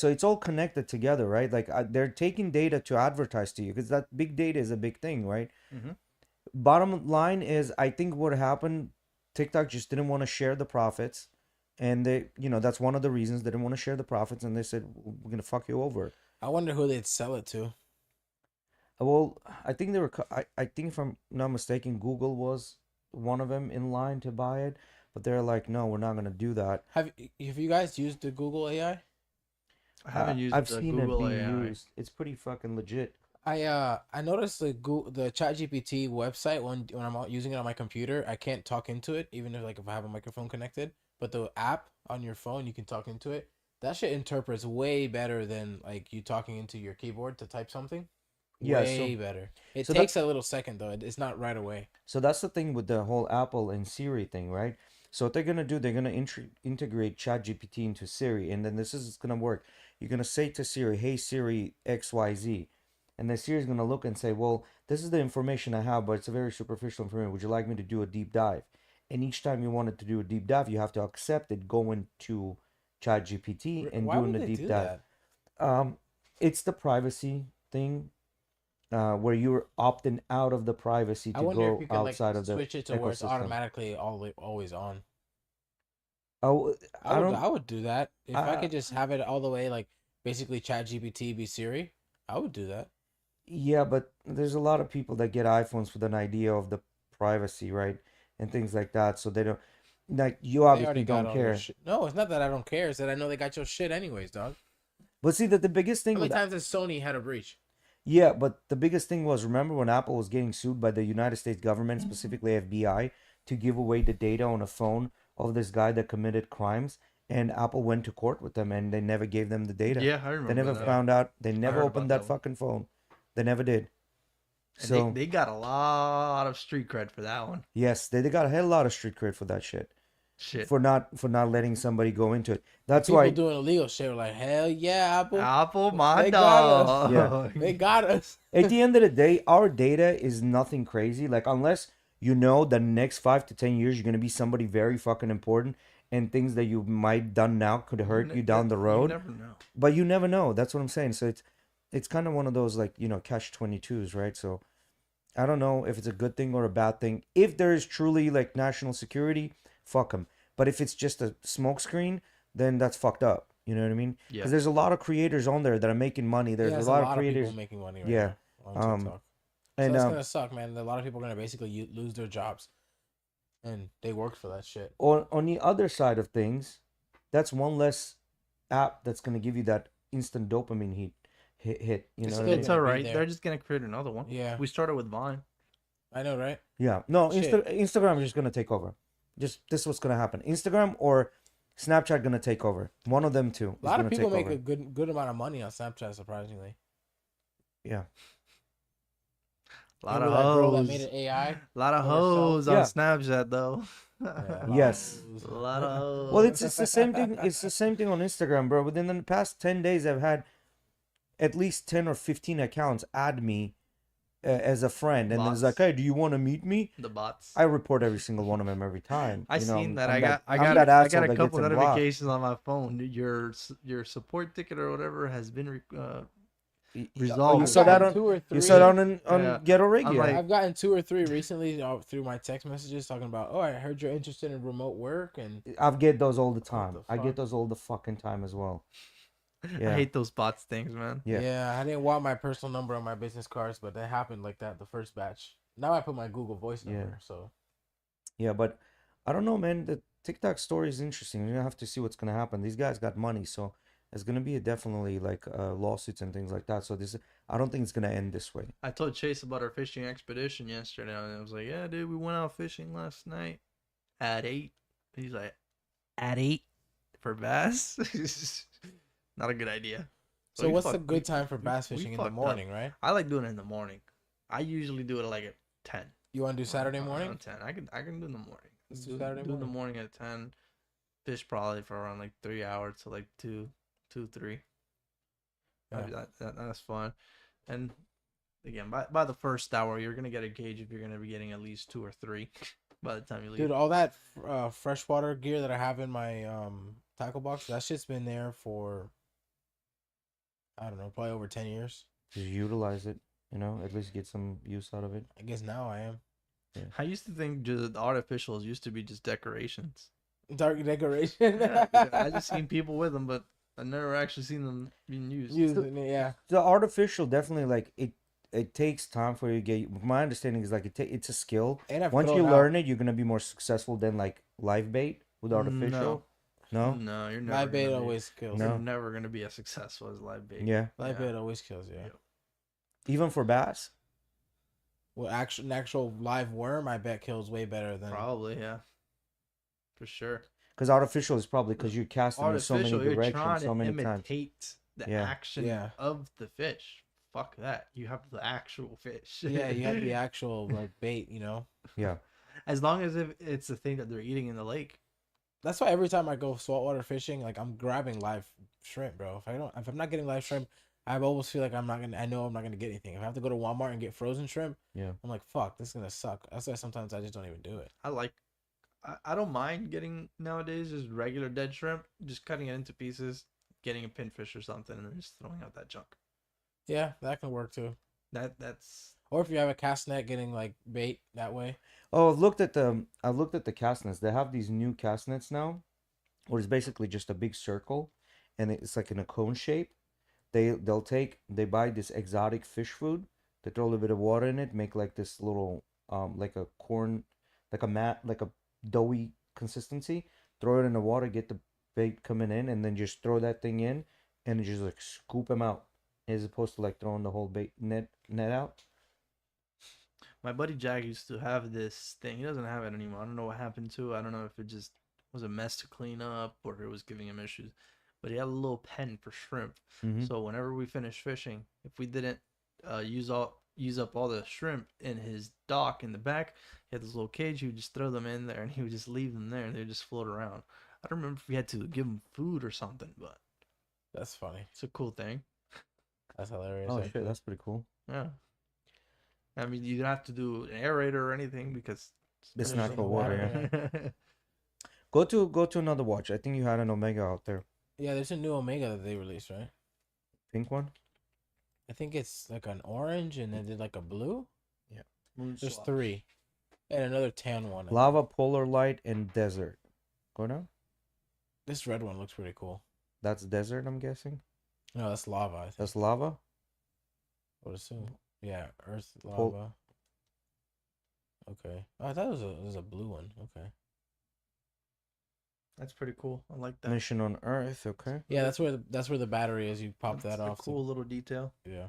it's all connected together, right? Like they're taking data to advertise to you because that big data is a big thing, right? Mhm. Bottom line is, I think what happened, TikTok just didn't want to share the profits, and that's one of the reasons they didn't want to share the profits, and they said we're gonna fuck you over. I wonder who they'd sell it to. Well, I think they were. I think if I'm not mistaken, Google was one of them in line to buy it, but they're like, no, we're not gonna do that. Have you guys used the Google AI? I haven't used I've the seen Google it being AI. used. It's pretty fucking legit. I noticed the ChatGPT website when I'm out using it on my computer, I can't talk into it even if I have a microphone connected. But the app on your phone, you can talk into it. That shit interprets way better than like you talking into your keyboard to type something. Yeah, Way better. It so takes a little second though. It's not right away. So that's the thing with the whole Apple and Siri thing, right? So what they're gonna do, they're gonna integrate ChatGPT into Siri, and then this is gonna work. You're gonna say to Siri, "Hey Siri, XYZ," and then Siri's gonna look and say, "Well, this is the information I have, but it's a very superficial information. Would you like me to do a deep dive?" And each time you wanted to do a deep dive, you have to accept it, go into ChatGPT and Why doing would the they deep do dive. that? It's the privacy thing, where you're opting out of the privacy I to wonder if go you can like outside of the switch it to where it's ecosystem. automatically always on. Oh, I don't. I would do that if I I- could just have it all the way like basically ChatGPT be Siri. I would do that. Yeah, but there's a lot of people that get iPhones with an idea of the privacy, right? And things like that. So they don't, like, you They obviously already got don't all your care. shit. No, it's not that I don't care. It's that I know they got your shit anyways, dog. But see that the biggest thing How many with, times has Sony had a breach? yeah, but the biggest thing was, remember when Apple was getting sued by the United States government, Mm-hmm. specifically FBI, to give away the data on a phone of this guy that committed crimes, and Apple went to court with them, and they never gave them the data. Yeah, I remember They never that. found out. They never heard opened about that that one. fucking phone. They never did. And So they got a lot of street cred for that one. yes, they got a hell lot of street cred for that shit. Shit. For not letting somebody go into it. That's People why. doing illegal shit were like, hell yeah, Apple. Apple, my They got us. dog. Yeah. They got us. At the end of the day, our data is nothing crazy. Like, unless you know the next 5 to 10 years you're gonna be somebody very fucking important, and things that you might done now could hurt you down the You road. never know. But you never know. That's what I'm saying. So it's kind of one of those, like, catch 22s, right? So I don't know if it's a good thing or a bad thing. If there is truly like national security, fuck them. But if it's just a smokescreen, then that's fucked up. You know what I mean? Yeah. Because there's a lot of creators on there that are making money. There's There's a lot of people creators, making money right Yeah. now on TikTok. So and that's gonna suck, man. A lot of people are gonna basically lose their jobs, and they worked for that shit. on the other side of things, that's one less app that's gonna give you that instant dopamine hit. You It's know what I still mean? It's gonna all be right. there. They're just gonna create another one. Yeah, We started with Vine. I know, right? Yeah. No, Shit. Instagram is just gonna take over. Just this is what's gonna happen. Instagram or Snapchat gonna take over. One of them two. A is lot of gonna people take make over. a good amount of money on Snapchat, surprisingly. Yeah. A lot of Remember that girl that hoes. made an AI? A lot of of herself? hoes on Yeah. Snapchat though. Yeah, Yes. A lot of hoes. Well, it's the same thing. It's the same thing on Instagram, bro. Within the past 10 days, I've had at least 10 or 15 accounts add me as a friend, and then it's like, Bots. hey, do you want to meet me? The bots. I report every single one of them every time. I You know, seen that. I'm I I'm got that I asshole got a that gets couple them blocked. notifications on my phone. Your support ticket or whatever has been Oh, resolved. you I've saw that gotten on 2 or 3. you saw that on Yeah. GhettoRig, I'm yeah. like- I've gotten 2 or 3 recently through my text messages talking about, oh, I heard you're interested in remote work, and I get those all the time. the I fuck? get those all the fucking time as well. I Yeah. hate those bots things, man. Yeah. yeah, I didn't want my personal number on my business cards, but that happened like that the first batch. Now I put my Google Voice number, Yeah. so Yeah, but I don't know, man. The TikTok story is interesting. You have to see what's gonna happen. These guys got money, so it's gonna be definitely like lawsuits and things like that. So I don't think it's gonna end this way. I told Chase about our fishing expedition yesterday, and I was like, "Yeah, dude, we went out fishing last night at 8." He's like, "At 8 for bass? Not a good idea." So we what's the fucked- good time for we- bass we fishing in the fucked up. morning, right? I like doing it in the morning. I usually do it like at 10. You want to do Saturday morning? Around 10. I can do in the morning. Let's do Saturday do in the morning. morning at 10. Fish probably for around like 3 hours to like 2, 3. Yeah. That's fun. And again, by the first hour, you're gonna get a gauge if you're gonna be getting at least 2 or 3 by the time you leave. Dude, all that freshwater gear that I have in my tackle box, that shit's been there for, I don't know, probably over 10 years. Just utilize it, at least get some use out of it. I guess now I am. I used to think just artificials used to be just decorations. Dark decoration. Yeah, I just seen people with them, but I never actually seen them being used. Using it, yeah. The artificial definitely like it takes time for you to get. My understanding is like it's a skill. And I've Once thrown you out learn it, you're gonna be more successful than like live bait with artificial. No. No, you're never. live bait gonna be- always kills. No. You're never gonna be as successful as live bait. Yeah. Live Yeah. bait always kills, yeah. Yep. Even for bass. Well, an actual live worm, I bet kills way better than. Probably, yeah. For sure. Because artificial is probably because you're casting in so many Artificial, you're directions, trying so to many times. imitate the Yeah. action Yeah. of the fish. Fuck that. You have the actual fish. Yeah, you have the actual like bait, Yeah. As long as if it's the thing that they're eating in the lake. That's why every time I go saltwater fishing, like I'm grabbing live shrimp, bro. If I'm not getting live shrimp, I always feel like I know I'm not gonna get anything. If I have to go to Walmart and get frozen shrimp, Yeah. I'm like, fuck, this is gonna suck. That's why sometimes I just don't even do it. I don't mind getting nowadays just regular dead shrimp, just cutting it into pieces, getting a pinfish or something, and then just throwing out that junk. Yeah, that can work too. That's Or if you have a cast net, getting like bait that way. Oh, I've looked at the cast nets. They have these new cast nets now, where it's basically just a big circle, and it's like in a cone shape. They buy this exotic fish food. They throw a little bit of water in it, make like this little like a corn, like a mat, like a doughy consistency. Throw it in the water, get the bait coming in, and then just throw that thing in, and just like scoop them out, as opposed to like throwing the whole bait net out. my buddy Jack used to have this thing. He doesn't have it anymore. I don't know what happened to it. I don't know if it just was a mess to clean up or if it was giving him issues. But he had a little pen for shrimp. Mhm. So whenever we finished fishing, if we didn't use up all the shrimp in his dock in the back, he had this little cage. He would just throw them in there, and he would just leave them there, and they would just float around. I don't remember if we had to give him food or something, but That's funny. it's a cool thing. That's hilarious. Oh actually. shit, that's pretty cool. Yeah. I mean, you don't have to do an aerator or anything because It's There's natural no water. water, Yeah. Go to another watch. I think you had an Omega out there. Yeah, there's a new Omega that they released, right? Pink one. I think it's like an orange and then did like a blue. There's Swap. 3, and another tan one. Lava, polar light, and desert. Go down. This red one looks pretty cool. That's desert, I'm guessing. No, that's lava. I think. That's lava. I would assume. Yeah, Earth Pol- lava. Okay. Oh, I thought it was a blue one. Okay. That's pretty cool. I like that. Mission on Earth. Okay. Yeah, that's where the battery is. You pop That's that a off. cool little detail. Yeah.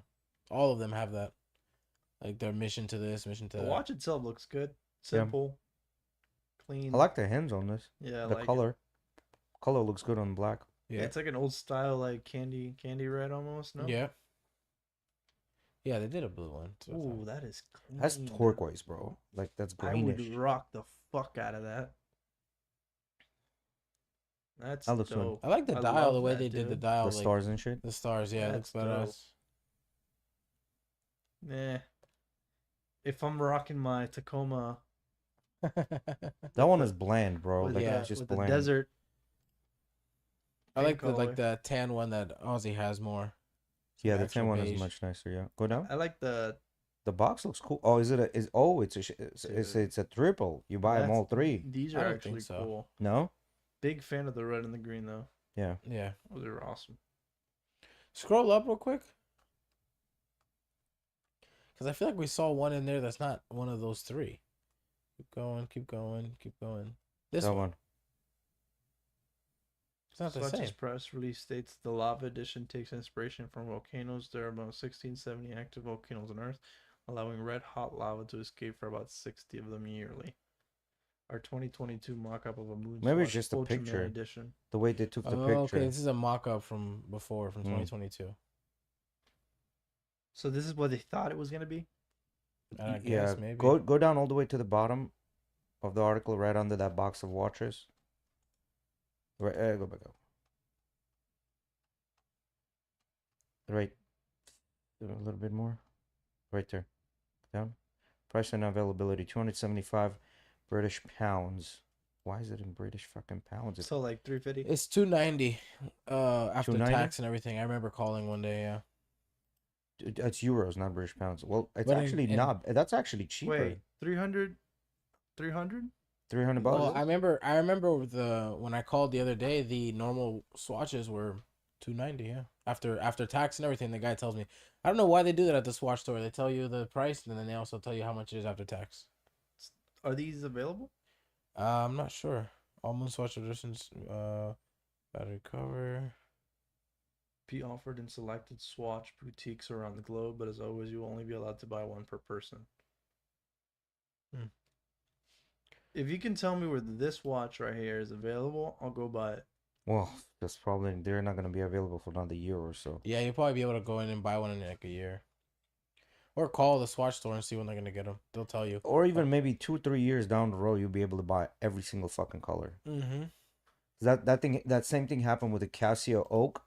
All of them have that. Like their mission to this, mission to The that. watch itself looks good. Yeah. Simple. Clean. I like the hands on this. Yeah, I The like it. color. Color looks good on black. Yeah. It's like an old style, like candy red almost. No. Yeah. Yeah, they did a blue one. So it's Ooh, that is clean. That's turquoise, bro. Like that's I greenish. would rock the fuck out of that. That's That looks good. dope. I like the I dial, love the way that, they did the dude. dial, The like stars and shit. the stars. Yeah, it looks That's dope. badass. Nah. If I'm rocking my Tacoma That one is bland, bro. with, Like yeah, it's just with the bland. desert, I pink like colorway. the tan one that Aussie has more. Yeah, the Actual tan one is beige. much nicer. Yeah, go down. I like the The box looks cool. Oh, is it a? Is oh, Dude. it's a triple. You buy them all three. These I are don't actually think so. cool. No. Big fan of the red and the green though. Yeah. Yeah. Those are awesome. Scroll up real quick. Because I feel like we saw one in there that's not one of those three. Keep going, keep going, keep going. This That one. one. It's not the same. Swatch's press release states the Lava Edition takes inspiration from volcanoes. There are about 1670 active volcanoes on Earth, allowing red hot lava to escape for about 60 of them yearly. Our 2022 mock-up of a moon Maybe it's Swatch just a Ultraman picture. edition. The way they took the Oh, picture. okay. This is a mock-up from before, from Mm. 2022. So this is what they thought it was gonna be. I Yeah. guess maybe. Go down all the way to the bottom of the article, right under that box of watches. Right. Go back up. Right. A little bit more. Right there. Down. Price and availability: 275 British pounds. Why is it in British fucking pounds? So like 350. It's 290 after 290? tax and everything. I remember calling one day, yeah. It's euros, not British pounds. Well, it's But actually not. That's actually cheaper. Wait, 300? 300? 300 Well, bucks. I remember when I called the other day, the normal swatches were 290, yeah. After tax and everything, the guy tells me. I don't know why they do that at the swatch store. They tell you the price and then they also tell you how much it is after tax. Are these available? I'm not sure. All moon swatch editions, battery cover. Be offered in selected Swatch boutiques around the globe, but as always, you will only be allowed to buy one per person. If you can tell me where this watch right here is available, I'll go buy it. Well, that's probably they're not gonna be available for another year or so. Yeah, you'll probably be able to go in and buy one in like a year. Or call the swatch store and see when they're gonna get them. They'll tell you. Or even maybe 2-3 years down the road, you'll be able to buy every single fucking color. Mm-hmm. That same thing happened with the Casio Oak.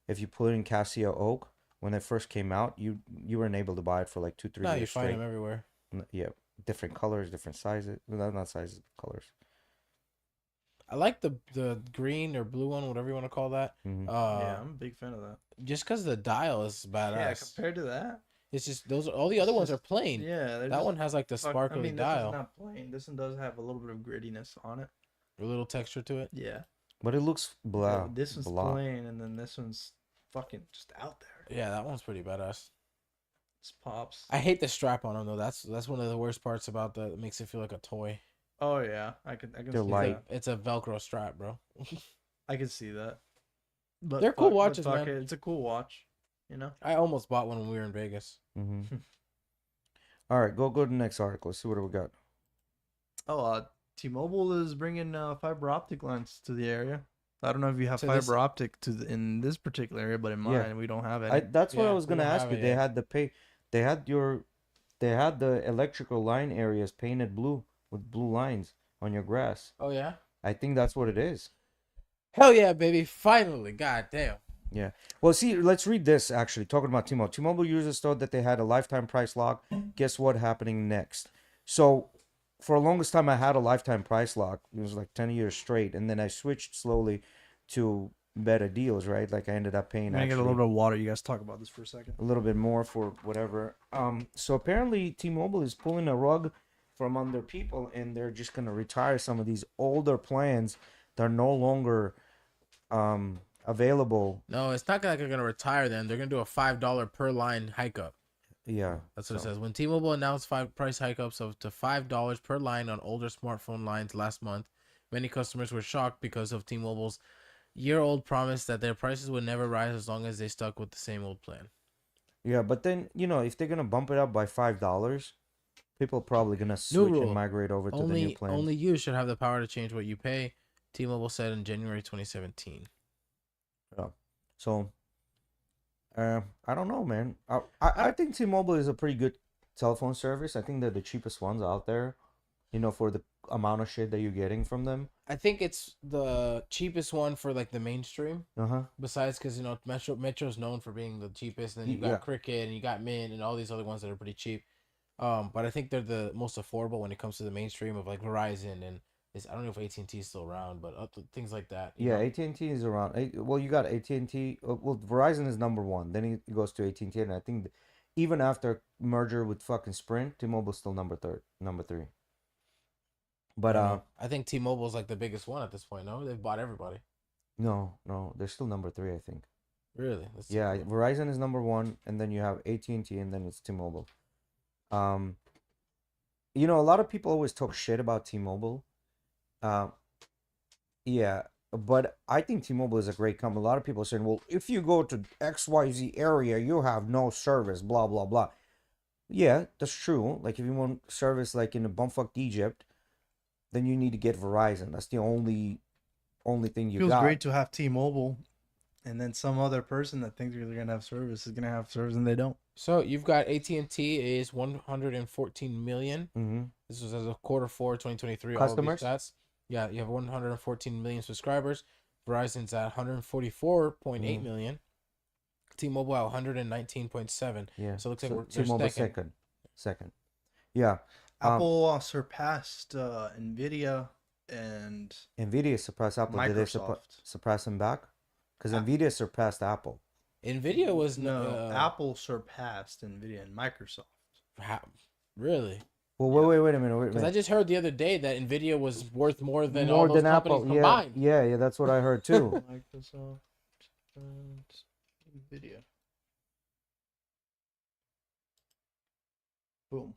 If you put in Casio Oak when they first came out, you weren't able to buy it for like 2-3 No, years you find straight. them everywhere. Yeah, different colors, different sizes. Well, not sizes, colors. I like the green or blue one, whatever you want to call that. Mhm. Yeah, I'm a big fan of that. Just because the dial is badass. Yeah, compared to that, It's just those. All the other It's ones are just- plain. yeah, they're That just one has like the fuck- sparkly I mean, dial, this is not plain. This one does have a little bit of grittiness on it. a little texture to it. Yeah, But it looks blah. this one's blah. plain, and then this one's fucking just out there. Yeah, that one's pretty badass. This pops. I hate the strap on them though. That's one of the worst parts about that. It makes it feel like a toy. Oh yeah, I can They're see light. that. It's a Velcro strap, bro. I can see that. But They're cool but watches, fuck man. it, it's a cool watch. You know. I almost bought one when we were in Vegas. Mm-hmm. All right, go to the next article. Let's see what we got. Oh, T-Mobile is bringing fiber optic lines to the area. I don't know if you have To fiber this- optic in this particular area, but in mine Yeah. we don't have any. That's what I Yeah, was we gonna don't ask have you. it They yet. had they had the electrical line areas painted blue with blue lines on your grass. Oh yeah. I think that's what it is. Hell yeah, baby! Finally, god damn. Yeah. Well, see, let's read this actually. Talking about T-Mobile. T-Mobile users thought that they had a lifetime price lock. Guess what happening next? So, for the longest time, I had a lifetime price lock. It was like 10 years straight. And then I switched slowly to better deals, right? Like I ended up paying I'm gonna get a actually little bit of water. You guys talk about this for a second. a little bit more for whatever. So apparently T-Mobile is pulling a rug from under people, and they're just gonna retire some of these older plans that are no longer available. No, it's not like they're gonna retire them. They're gonna do a $5 per line hike up. Yeah, That's what it so- says. When T-Mobile announced price hike ups of to $5 per line on older smartphone lines last month, many customers were shocked because of T-Mobile's year-old promise that their prices would never rise as long as they stuck with the same old plan. Yeah, but then if they're gonna bump it up by $5, people are probably gonna switch rule. and migrate over to the new plan. Only you should have the power to change what you pay, T-Mobile said in January 2017. So I don't know, man. I think T-Mobile is a pretty good telephone service. I think they're the cheapest ones out there. For the amount of shit that you're getting from them. I think it's the cheapest one for like the mainstream. Uh-huh. Besides, because Metro's known for being the cheapest, and then you got Yeah. Cricket and you got Mint and all these other ones that are pretty cheap. But I think they're the most affordable when it comes to the mainstream of like Verizon and I don't know if AT&T is still around, but things like that. Yeah, AT&T is around. Well, you got AT&T. Well, Verizon is number one. Then it goes to AT&T, and I think even after merger with fucking Sprint, T-Mobile's still number three. But I think T-Mobile is like the biggest one at this point. No, they've bought everybody. no, they're still number three, I think. Really? Yeah, Verizon is number one, and then you have AT&T, and then it's T-Mobile. A lot of people always talk shit about T-Mobile. Yeah, but I think T-Mobile is a great company. A lot of people are saying, well, if you go to XYZ area, you have no service, blah, blah, blah. Yeah, that's true. Like, if you want service like in a bumfuck Egypt, then you need to get Verizon. That's the only thing you Feels got. great to have T-Mobile, and then some other person that thinks they're gonna have service is gonna have service and they don't. So you've got AT&T is 114 million. Mm-hmm. This was as of quarter 4, 2023. Customers? All of these stats. Yeah, you have 114 million subscribers. Verizon's at 144.8 million. T-Mobile at 119.7. Yeah. So it looks like we're T-Mobile second. Yeah. Apple surpassed Nvidia and Nvidia surpassed Apple. Did they surpass them back? Because Nvidia surpassed Apple. Nvidia was Apple surpassed Nvidia and Microsoft. Really? Well, wait a minute. Because I just heard the other day that Nvidia was worth more than more all those than companies Apple. combined. Yeah, that's what I heard too. Microsoft and Nvidia. Boom.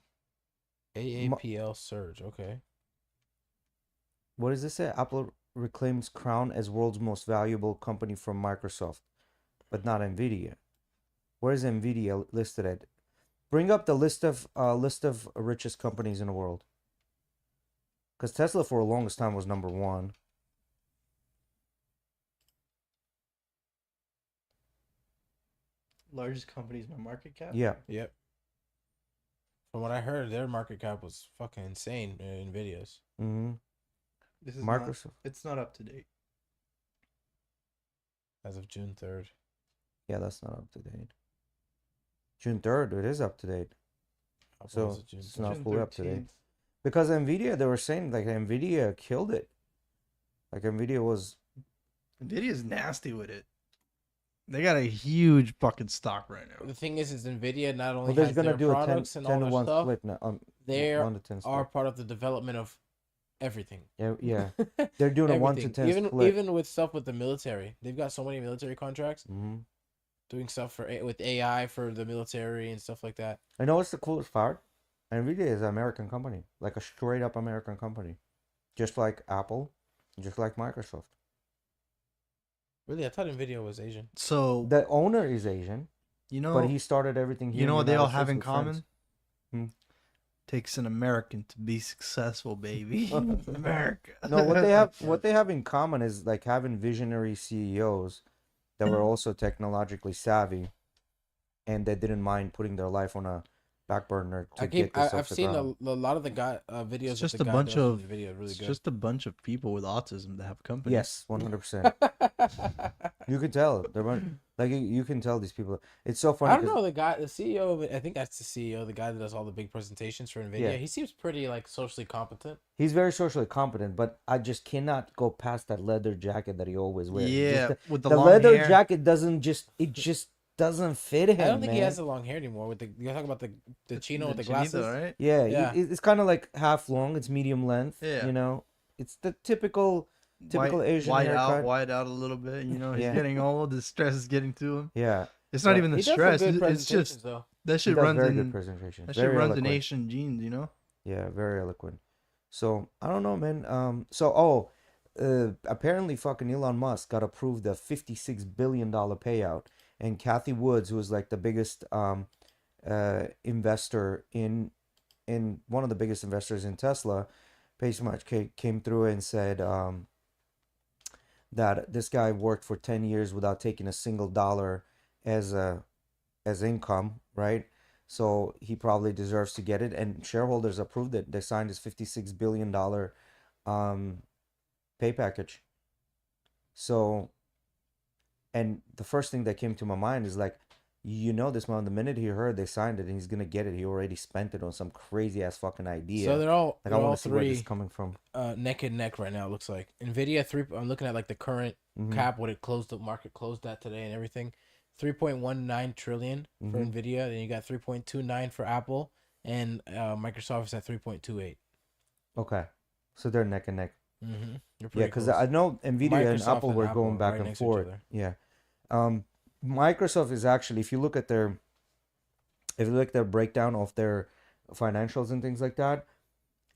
AAPL surge. Okay. What does this say? Apple reclaims crown as world's most valuable company from Microsoft, but not Nvidia. Where is Nvidia listed at? Bring up the list of richest companies in the world. Because Tesla for the longest time was number one. Largest companies by market cap? Yeah. Yep. From what I heard, their market cap was fucking insane. Nvidia's. Mm-hmm. This is Microsoft. It's not up to date. As of June 3rd. Yeah, that's not up to date. June 3rd, it is up to date. So it's not fully up to date. Because Nvidia, they were saying like Nvidia killed it. Like Nvidia's nasty with it. They got a huge fucking stock right now. The thing is Nvidia not only there's has gonna their do products a and 10 all to their 1 stuff, split now. they 1 to 10 are split. part of the development of everything. Yeah. They're doing a 1 to 10 split. Even with stuff with the military, they've got so many military contracts. Mm-hmm. Doing stuff with AI for the military and stuff like that. I know what's the coolest part? Nvidia is an American company, like a straight up American company, just like Apple, just like Microsoft. Really, I thought Nvidia was Asian. So the owner is Asian, but he started everything here. You know what they all have in States common? Takes an American to be successful, baby. America. No, what they have in common is like having visionary CEOs that were also technologically savvy, and they didn't mind putting their life on a back burner to get this I've seen a lot of the videos. It's just of the a uh, bunch of video, really good. just a bunch of people with autism that have companies. Yes, 100%. You can tell you can tell these people. It's so funny. I don't know the CEO of it. I think that's the CEO, the guy that does all the big presentations for Nvidia. Yeah. He seems pretty like socially competent. He's very socially competent, but I just cannot go past that leather jacket that he always wears. Yeah, Just with the the long leather hair. jacket doesn't fit him. I don't think he man. has the long hair anymore. With you talking about the chino with the Chinito, glasses, right? Yeah, Yeah. it's kind of like half long. It's medium length. Yeah. It's the typical Asian haircut. Wide out a little bit. He's Yeah. getting old. The stress is getting to him. Yeah, It's not even the he does some stress. good It's presentations, just though. that he shit does runs very in. good presentation. That shit Very runs in eloquent. Asian genes. Yeah, very eloquent. So I don't know, man. Apparently, fucking Elon Musk got approved a $56 billion payout, and Kathy Woods, who is like the biggest investor in one of the biggest investors in Tesla, pretty much came through and said that this guy worked for 10 years without taking a single dollar, as a as income, right? So he probably deserves to get it, and shareholders approved it. They signed his $56 billion um, pay package. So, and the first thing that came to my mind is like, this man, the minute he heard they signed it and he's gonna get it, he already spent it on some crazy ass fucking So idea. they're all Like, I they're want all to see where this is three coming from. neck and neck right now. It looks like Nvidia three. I'm looking at like the current Mm-hmm. cap, what it closed, the market closed at today, and everything. 3.19 trillion for Mm-hmm. Nvidia. Then you got 3.29 for Apple, and Microsoft is at 3.28. Okay, so they're neck and neck. Mm-hmm. You're Yeah, pretty because close. I know Nvidia and Microsoft Apple and were Apple going back right and next to each forth. other. Yeah. Microsoft is actually, if you look at their breakdown of their financials and things like that,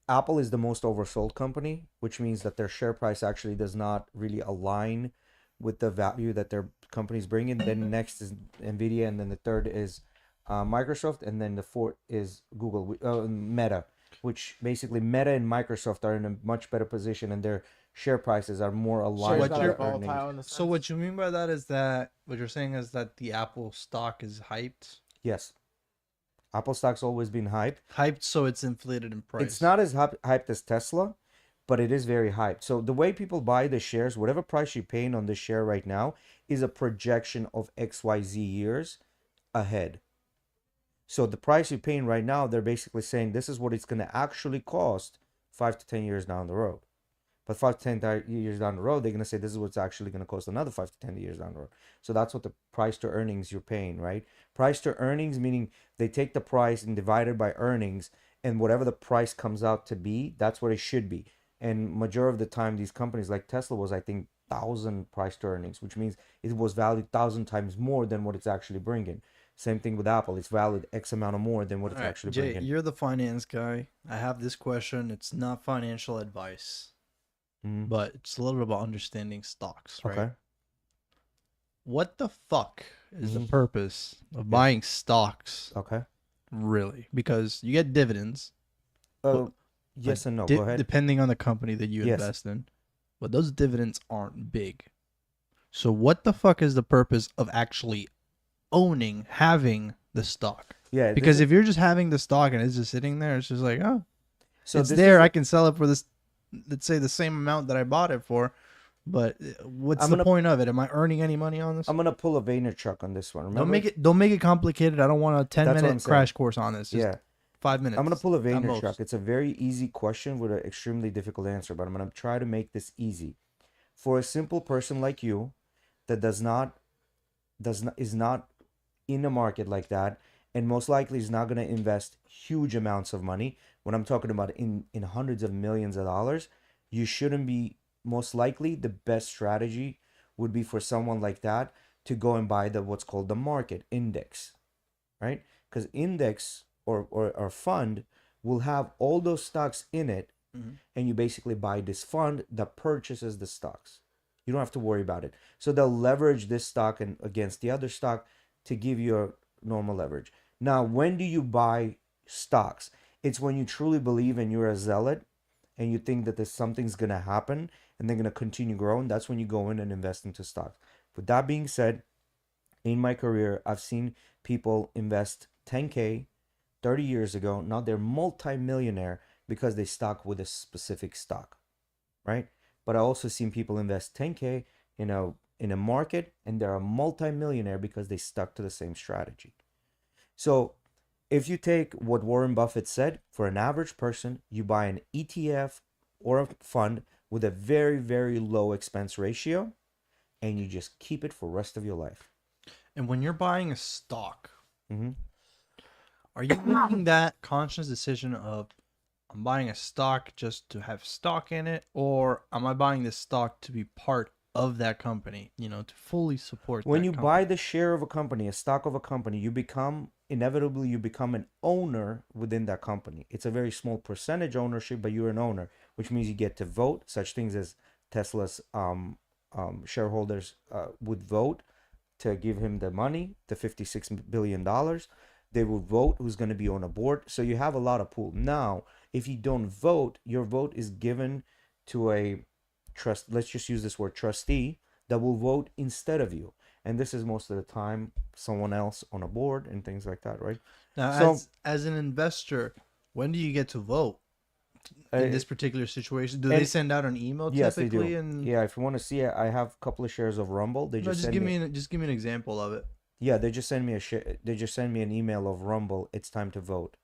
Apple is the most oversold company, which means that their share price actually does not really align with the value that their companies bring in. Then next is Nvidia, and then the third is Microsoft, and then the fourth is Google, Meta, which basically Meta and Microsoft are in a much better position, and their share prices are more aligned what with you're- their earnings. So what you mean by that is that what you're saying is that the Apple stock is hyped, Yes, Apple stock's always been hyped. so it's inflated in price. It's not as hyped as Tesla, but it is very hyped. So the way people buy the shares, whatever price you're paying on the share right now, is a projection of XYZ years ahead. So the price you're paying right now, they're basically saying this is what it's going to actually cost 5 to 10 years down the road. But 5 to 10 years down the road, they're going to say this is what's actually going to cost another 5 to 10 years down the road. So that's what the price to earnings you're paying, right? Price to earnings, meaning they take the price and divide it by earnings, and whatever the price comes out to be, that's what it should be. And majority of the time, these companies like Tesla was, I think, 1,000 price to earnings, which means it was valued 1,000 times more than what it's actually bringing. Same thing with Apple; it's valued X amount of more than what it's All right, actually Jay, bringing. you're the finance guy. I have this question. It's not financial advice, Mhm. but it's a little bit about understanding stocks, right? Okay. What the fuck is the Mhm. purpose of Yeah. buying stocks, Okay. really? Because you get dividends. Well, Yes and no. Di- Go ahead. Depending on the company that you Yes. invest in, but those dividends aren't big. So what the fuck is the purpose of actually having the stock? Yeah. Because if you're just having the stock and it's just sitting there, it's just like, oh, so it's this there. is I can sell it for this, let's say the same amount that I bought it for. But what's I'm the gonna- point of it? Am I earning any money on this? I'm gonna pull a Vaynerchuk on this one. Remember? Don't make it complicated. I don't want a That's what I'm 10-minute saying. crash course on this. Just Yeah. 5 minutes. I'm gonna pull a at most. Vaynerchuk. It's a very easy question with an extremely difficult answer, but I'm gonna try to make this easy. For a simple person like you, that is not in a market like that, and most likely is not gonna invest huge amounts of money. When I'm talking about in hundreds of millions of dollars, you shouldn't be. Most likely, the best strategy would be for someone like that to go and buy the what's called the market index, right? Because index or fund will have all those stocks in it, Mhm. and you basically buy this fund that purchases the stocks. You don't have to worry about it. So they'll leverage this stock and against the other stock to give you a normal leverage. Now, when do you buy stocks? It's when you truly believe and you're a zealot and you think that there's something's gonna happen and they're gonna continue growing. That's when you go in and invest into stocks. With that being said, in my career, I've seen people invest 10K 30 years ago. Now they're multi-millionaire because they stuck with a specific stock, right? But I also seen people invest 10K in a market and they're a multi-millionaire because they stuck to the same strategy. So if you take what Warren Buffett said, for an average person, you buy an ETF or a fund with a very, very low expense ratio and you just keep it for the rest of your life. And when you're buying a stock, Mhm. are you making that conscious decision of I'm buying a stock just to have stock in it, or am I buying this stock to be part of that company, to fully support When that you company? buy the share of a company, a stock of a company, you become an owner within that company. It's a very small percentage ownership, but you're an owner, which means you get to vote. Such things as Tesla's shareholders would vote to give him the money, the $56 billion. They will vote who's going to be on a board. So you have a lot of pool. Now, if you don't vote, your vote is given to a trust. Let's just use this word trustee that will vote instead of you. And this is most of the time someone else on a board and things like that, right? Now, So as an investor, when do you get to vote in uh, this particular situation? Do they and send out an email yes, they typically? do. And Yeah, if you want to see it, I have a couple of shares of Rumble. They no, just send me. just give me an example of it. Yeah, they just send me a share. They just send me an email of Rumble. It's time to vote.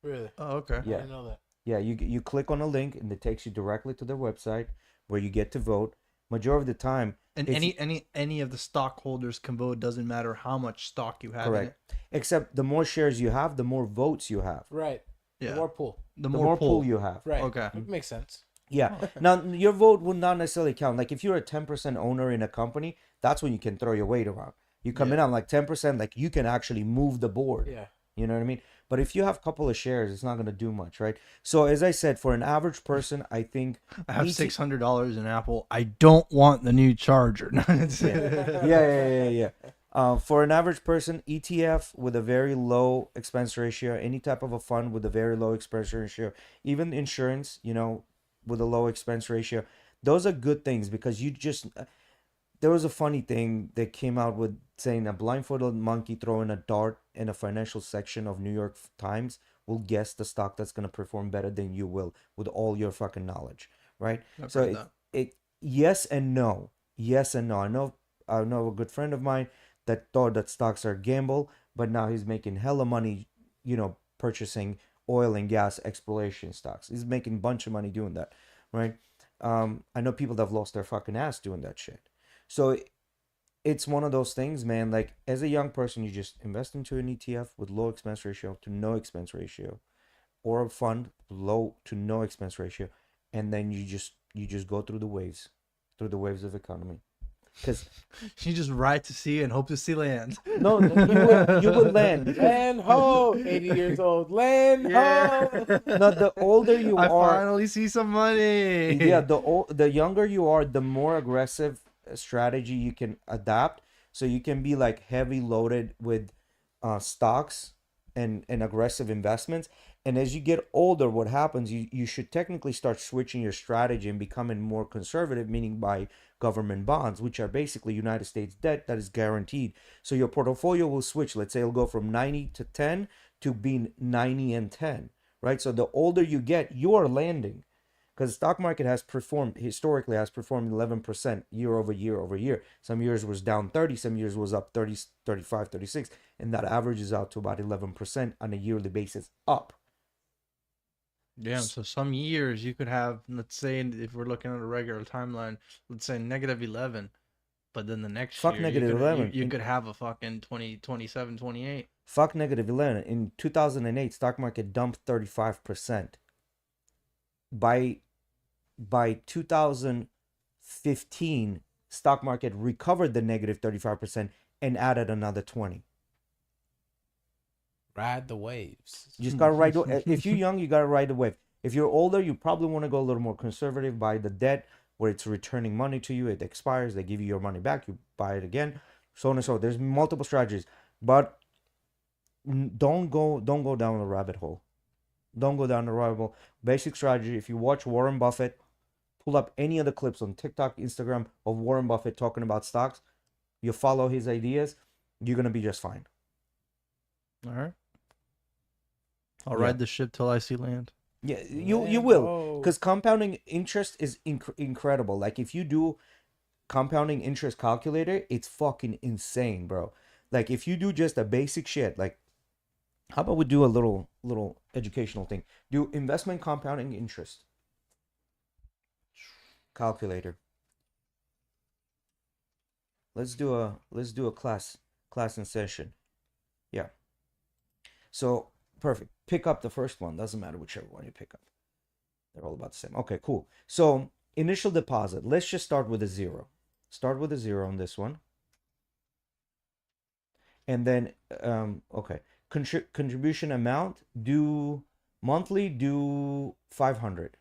Really? Oh, okay. I Yeah, didn't know that. yeah. You click on a link and it takes you directly to their website where you get to vote. Majority of the time, And it's any of the stockholders can vote. Doesn't matter how much stock you have in correct. it. Except the more shares you have, the more votes you have. Right. Yeah. The more pool. The The more, more pull. pool you have. Right. Okay. It makes sense. Yeah. Now your vote would not necessarily count. Like if you're a 10% owner in a company, that's when you can throw your weight around. You come in Yeah. on like 10%, like you can actually move the board. Yeah. You know what I mean? But if you have a couple of shares, it's not going to do much, right? So as I said, for an average person, I think I have ET $600 in Apple. I don't want the new charger. yeah. For an average person, ETF with a very low expense ratio, any type of a fund with a very low expense ratio, even insurance, with a low expense ratio, those are good things because you just. There was a funny thing that came out with saying a blindfolded monkey throwing a dart in a financial section of New York Times will guess the stock that's going to perform better than you will with all your fucking knowledge, right? I've So heard that. it yes and no, yes and no. I know a good friend of mine that thought that stocks are a gamble, but now he's making hella money, purchasing oil and gas exploration stocks. He's making a bunch of money doing that, right? I know people that have lost their fucking ass doing that shit. So it's one of those things, man. Like as a young person, you just invest into an ETF with low expense ratio to no expense ratio, or a fund low to no expense ratio, and then you just go through the waves of economy. Because You just ride to sea and hope to see land. no, you will land. Land ho! 80 years old. Land ho! No, the older you I are, finally see some money. yeah, the younger you are, the more aggressive strategy you can adapt. So you can be like heavy loaded with stocks and aggressive investments. And as you get older, what happens? You should technically start switching your strategy and becoming more conservative, meaning by government bonds, which are basically United States debt that is guaranteed. So your portfolio will switch. Let's say it'll go from 90 to 10 to being 90 and 10, right? So the older you get, you are landing because the stock market historically has performed 11% year over year over year. Some years was down 30, some years was up 30, 35, 36, and that averages out to about 11% on a yearly basis up. Yeah, so some years you could have, let's say, if we're looking at a regular timeline, let's say -11, but then the next Fuck year negative 11. you could have a fucking 20, 27, 28. Fuck negative 11. In 2008, stock market dumped 35%. By 2015, stock market recovered the negative 35% and added another 20. Ride the waves. You just gotta ride. If you're young, you gotta ride the wave. If you're older, you probably want to go a little more conservative. Buy the debt where it's returning money to you. It expires. They give you your money back. You buy it again. So on and so. There's multiple strategies, but don't go down the rabbit hole. Don't go down the rabbit hole. Basic strategy. If you watch Warren Buffett, pull up any of the clips on TikTok, Instagram of Warren Buffett talking about stocks. You follow his ideas, you're gonna be just fine. All right. I'll Yeah. ride the ship till I see land. Yeah, you Land will, ho! because compounding interest is incredible. Like if you do compounding interest calculator, it's fucking insane, bro. Like if you do just a basic shit, like how about we do a little educational thing? Do investment compounding interest calculator. Let's do a class in session. Yeah. So perfect. Pick up the first one. Doesn't matter whichever one you pick up. They're all about the same. Okay, cool. So initial deposit. Let's just start with a zero. Start with a zero on this one. And then okay. Contribution amount, do monthly, do 500.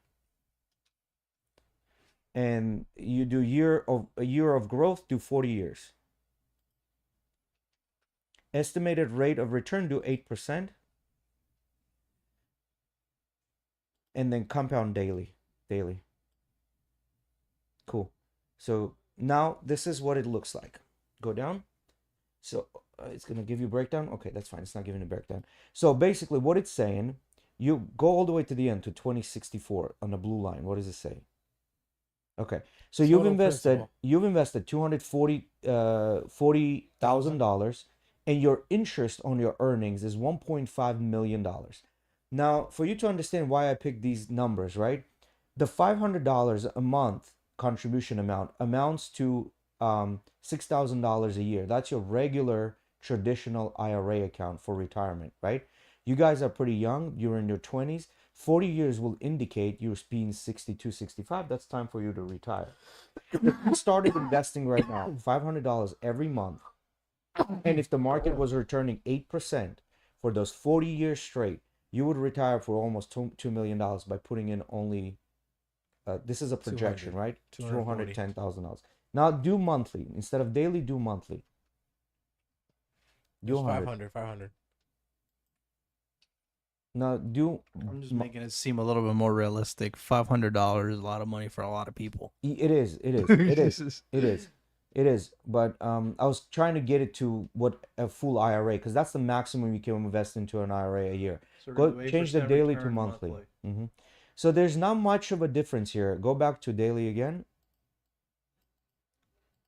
And you do a year of growth, do 40 years. Estimated rate of return, do 8%. And then compound daily. Cool. So now this is what it looks like. Go down. So it's gonna give you a breakdown. Okay, that's fine. It's not giving a breakdown. So basically, what it's saying, you go all the way to the end to 2064 on the blue line. What does it say? Okay, so Total principal. you've invested $240,000, and your interest on your earnings is $1.5 million. Now, for you to understand why I picked these numbers, right? The $500 a month contribution amount amounts to $6,000 a year. That's your regular traditional IRA account for retirement, right? You guys are pretty young. You're in your 20s. 40 years will indicate you're being 62, 65. That's time for you to retire. If you started investing right now, $500 every month, and if the market was returning 8% for those 40 years straight, you would retire for almost $2 million by putting in only, this is a projection, 200, right? 240. $210,000. Now do monthly. Instead of daily, do monthly. Do Just 100. 500, 500. Now do, I'm just making it seem a little bit more realistic. $500 is a lot of money for a lot of people. it is, it is, it is, it is. It is, but I was trying to get it to what a full IRA, because that's the maximum you can invest into an IRA a year. So Go do change the 8% daily to return monthly. So there's not much of a difference here. Go back to daily again.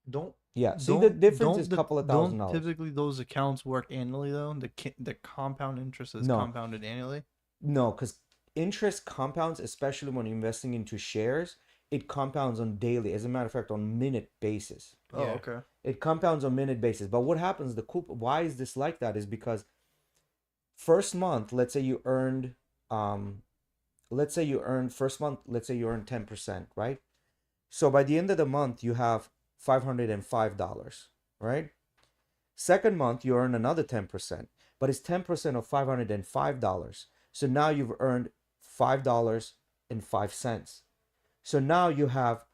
Don't Yeah, see the difference don't is a couple of $1,000. Don't typically those accounts work annually though? The compound interest is No. compounded annually. No, because interest compounds, especially when you're investing into shares. It compounds on daily, as a matter of fact, on minute basis. Oh, Yeah. okay. It compounds on minute basis. But what happens? Why is this like that? Is because first month, let's say you earned, first month, let's say you earned 10%, right? So by the end of the month, you have $505, right? Second month, you earn another 10%, but it's 10% of $505. So now you've earned $5.05. So now you have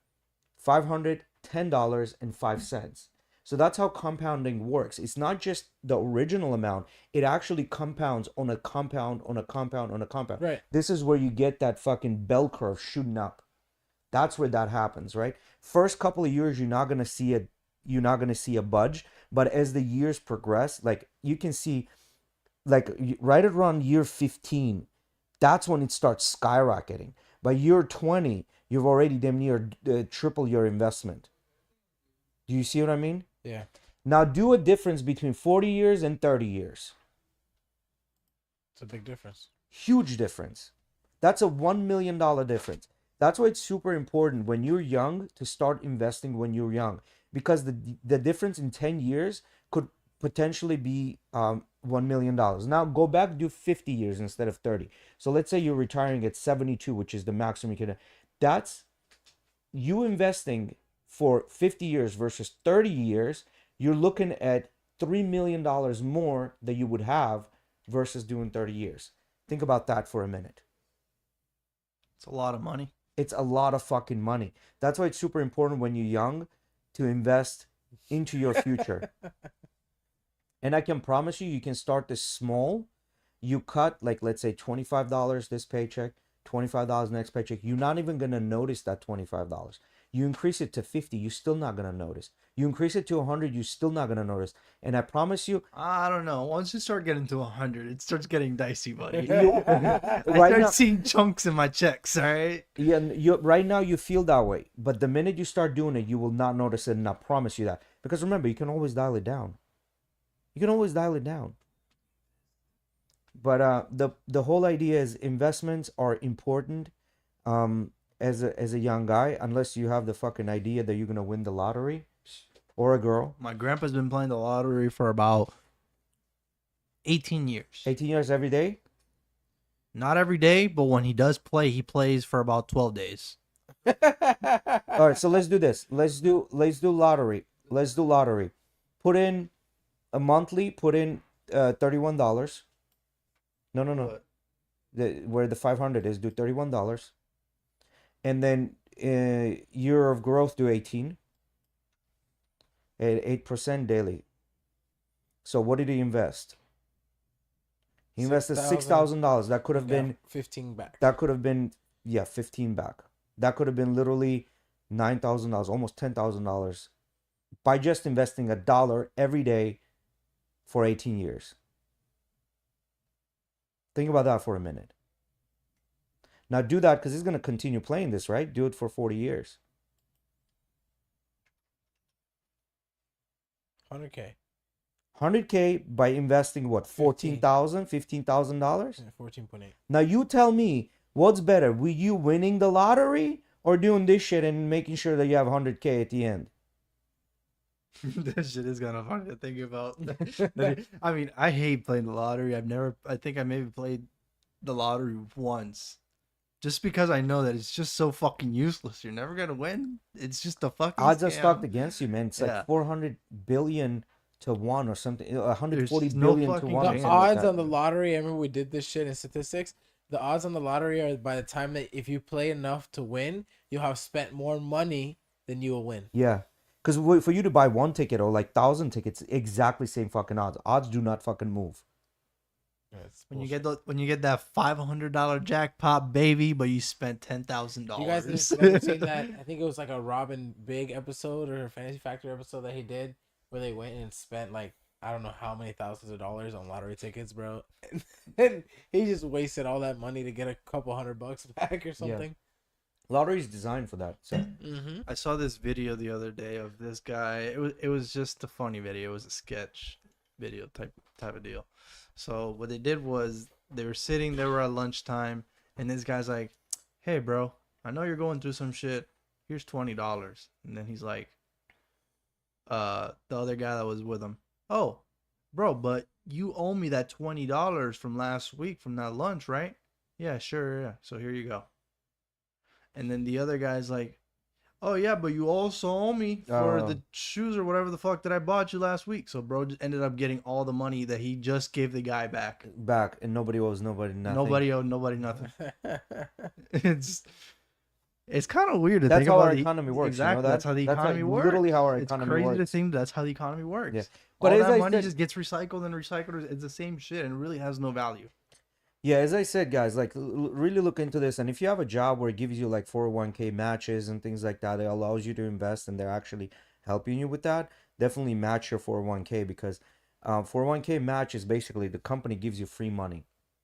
$510.05. So that's how compounding works. It's not just the original amount, it actually compounds on a compound on a compound on a compound. Right. This is where you get that fucking bell curve shooting up. That's where that happens, right? First couple of years you're not going to see a budge, but as the years progress, like you can see, like right around year 15, that's when it starts skyrocketing. By year 20, you've already damn near triple your investment. Do you see what I mean? Yeah. Now do a difference between 40 years and 30 years. It's a big difference. Huge difference. That's a $1 million difference. That's why it's super important when you're young to start investing when you're young, because the difference in 10 years could potentially be $1 million. Now go back, do 50 years instead of 30. So let's say you're retiring at 72, which is the maximum you can. That's you investing for 50 years versus 30 years. You're looking at $3 million more that you would have versus doing 30 years. Think about that for a minute. It's a lot of money. It's a lot of fucking money. That's why it's super important when you're young to invest into your future. And I can promise you, you can start this small. You cut, like, let's say $25 this paycheck, $25 next paycheck. You're not even going to notice that $25. You increase it to 50, you're still not going to notice. You increase it to 100, you're still not going to notice. And I promise you, I don't know. Once you start getting to 100, it starts getting dicey, buddy. right I start now, seeing chunks in my checks, all right? yeah, right now you feel that way. But the minute you start doing it, you will not notice it, and I promise you that. Because remember, you can always dial it down. You can always dial it down. But the whole idea is investments are important. As a young guy, unless you have the fucking idea that you're gonna win the lottery, or a girl. My grandpa's been playing the lottery for about 18 years. 18 years every day. Not every day, but when he does play, he plays for about 12 days. All right, so let's do this. Let's do lottery. Let's do lottery. Put in a monthly. Put in $31. No. Where the 500 is, do $31. And then year of growth, do 18 at 8% daily. So what did he invest? He invested $6,000. That could have been 15 back. That could have been 15 back. That could have been literally $9,000, almost $10,000 by just investing $1 every day for 18 years. Think about that for a minute. Now do that because he's going to continue playing this, right? Do it for 40 years. 100K. 100K by investing what? $14,000, $15,000? Yeah, 14.8. Now you tell me what's better, you winning the lottery or doing this shit and making sure that you have 100K at the end? That shit is kind of funny to think about. I mean, I hate playing the lottery. I think I maybe played the lottery once. Just because I know that it's just so fucking useless. You're never going to win. It's just a fucking Odds are scam. stacked against you, man. It's Yeah. like 400 billion to 1 or something. 140 There's no billion to fucking 1 or The chance. something like odds that. on the lottery, I remember we did this shit in statistics. The odds on the lottery are by the time that if you play enough to win, you'll have spent more money than you will win. Yeah. Because for you to buy one ticket or like 1,000 tickets, exactly same fucking odds. Odds do not fucking move. Yeah, it's When you bullshit. get that $500 jackpot, baby, but you spent $10,000. You guys never seen that? I think it was like a Robin Big episode or a Fantasy Factor episode that he did where they went and spent like I don't know how many thousands of dollars on lottery tickets, bro. And he just wasted all that money to get a couple $100 back or something. Lottery is designed for that. So Mm-hmm. I saw this video the other day of this guy. It was just a funny video. It was a sketch video type of deal. So what they did was they were at lunchtime, and this guy's like, "Hey, bro, I know you're going through some shit. Here's $20." And then he's like, the other guy that was with him, "Oh, bro, but you owe me that $20 from last week from that lunch, right?" "Yeah, sure, yeah. So here you go." And then the other guy's like, "Oh yeah, but you also owe me for the shoes or whatever the fuck that I bought you last week." So bro just ended up getting all the money that he just gave the guy back. and nobody owes nobody nothing. Nobody owed nobody nothing. It's kind of weird to That's think how about our economy works. Exactly, You know that? that's how the That's economy like works. literally how our It's economy crazy works. to think that's how the economy works. Yeah. But all as that I money said- just gets recycled and recycled. It's the same shit and it really has no value. Yeah, as I said, guys, like really look into this. And if you have a job where it gives you like 401k matches and things like that, it allows you to invest and they're actually helping you with that, definitely match your 401k because 401k match is basically the company gives you free money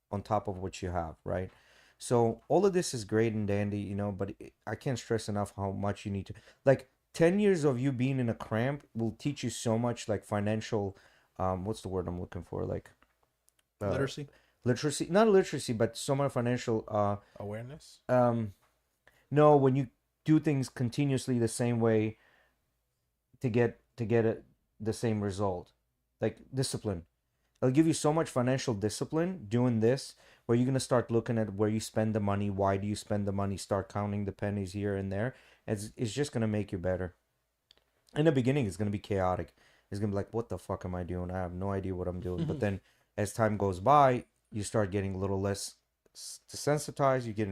on top of what you have, right? So all of this is great and dandy, you know, but I can't stress enough how much you need to, like 10 years of you being in a cramp will teach you so much like financial, what's the word I'm looking for? Like literacy, not literacy, but so much financial Awareness. no, when you do things continuously the same way to get the same result, like discipline. It'll give you so much financial discipline doing this, where you're gonna start looking at where you spend the money, why do you spend the money, start counting the pennies here and there. It's just gonna make you better. In the beginning, it's gonna be chaotic. It's gonna be like, what the fuck am I doing? I have no idea what I'm doing. But then, as time goes by, you start getting a little less desensitized. You get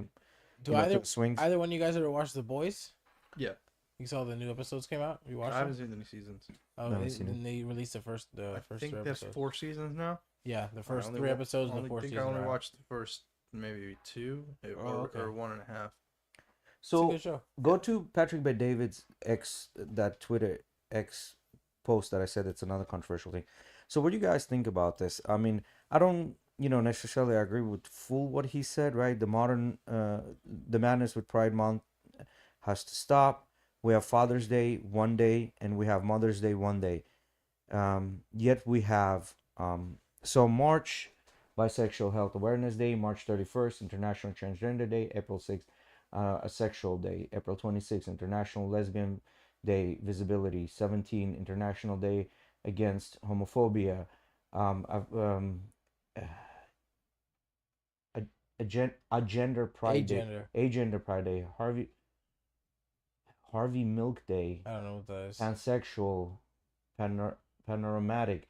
Do through the swings. either one of you guys ever watch The Boys? Yeah. You saw the new episodes came out. You watched I haven't them? seen any seasons. Oh, No, I haven't seen then they released the first I first think three there's episodes. 4 seasons now. Yeah, the first I only 3 wa- episodes of only the fourth think season. I only are out. watched the first maybe 2 okay. or 1.5. It's a So good show. go to Patrick Bet David's that Twitter X post that I said it's another controversial thing. So what do you guys think about this? I mean, I don't, necessarily agree with full what he said, right? The madness with Pride Month has to stop. We have Father's Day one day, and we have Mother's Day one day. Yet we have so March, Bisexual Health Awareness Day, March 31st, International Transgender Day, April 6th, Asexual Day, April 26th, International Lesbian Day, Visibility, 17, International Day Against Homophobia, a gender pride day, Agender. agender pride day, Harvey Milk Day, I don't know what that is. pansexual, panoramatic,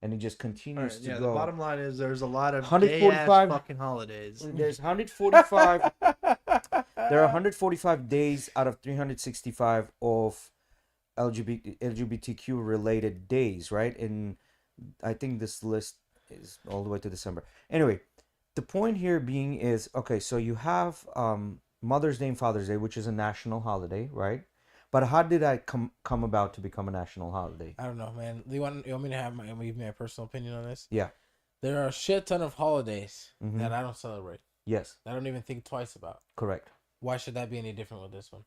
and it just continues to The go. bottom line is there's a lot of 145 gay-ass fucking holidays. There's 145. There are 145 days out of 365 of LGBTQ related days, right? And I think this list is all the way to December. Anyway, the point here being is, okay, so you have Mother's Day and Father's Day, which is a national holiday, right? But how did that come about to become a national holiday? I don't know, man. You want me to have my personal opinion on this? Yeah. There are a shit ton of holidays Mhm. that I don't celebrate. Yes, I don't even think twice about. correct. Why should that be any different with this one?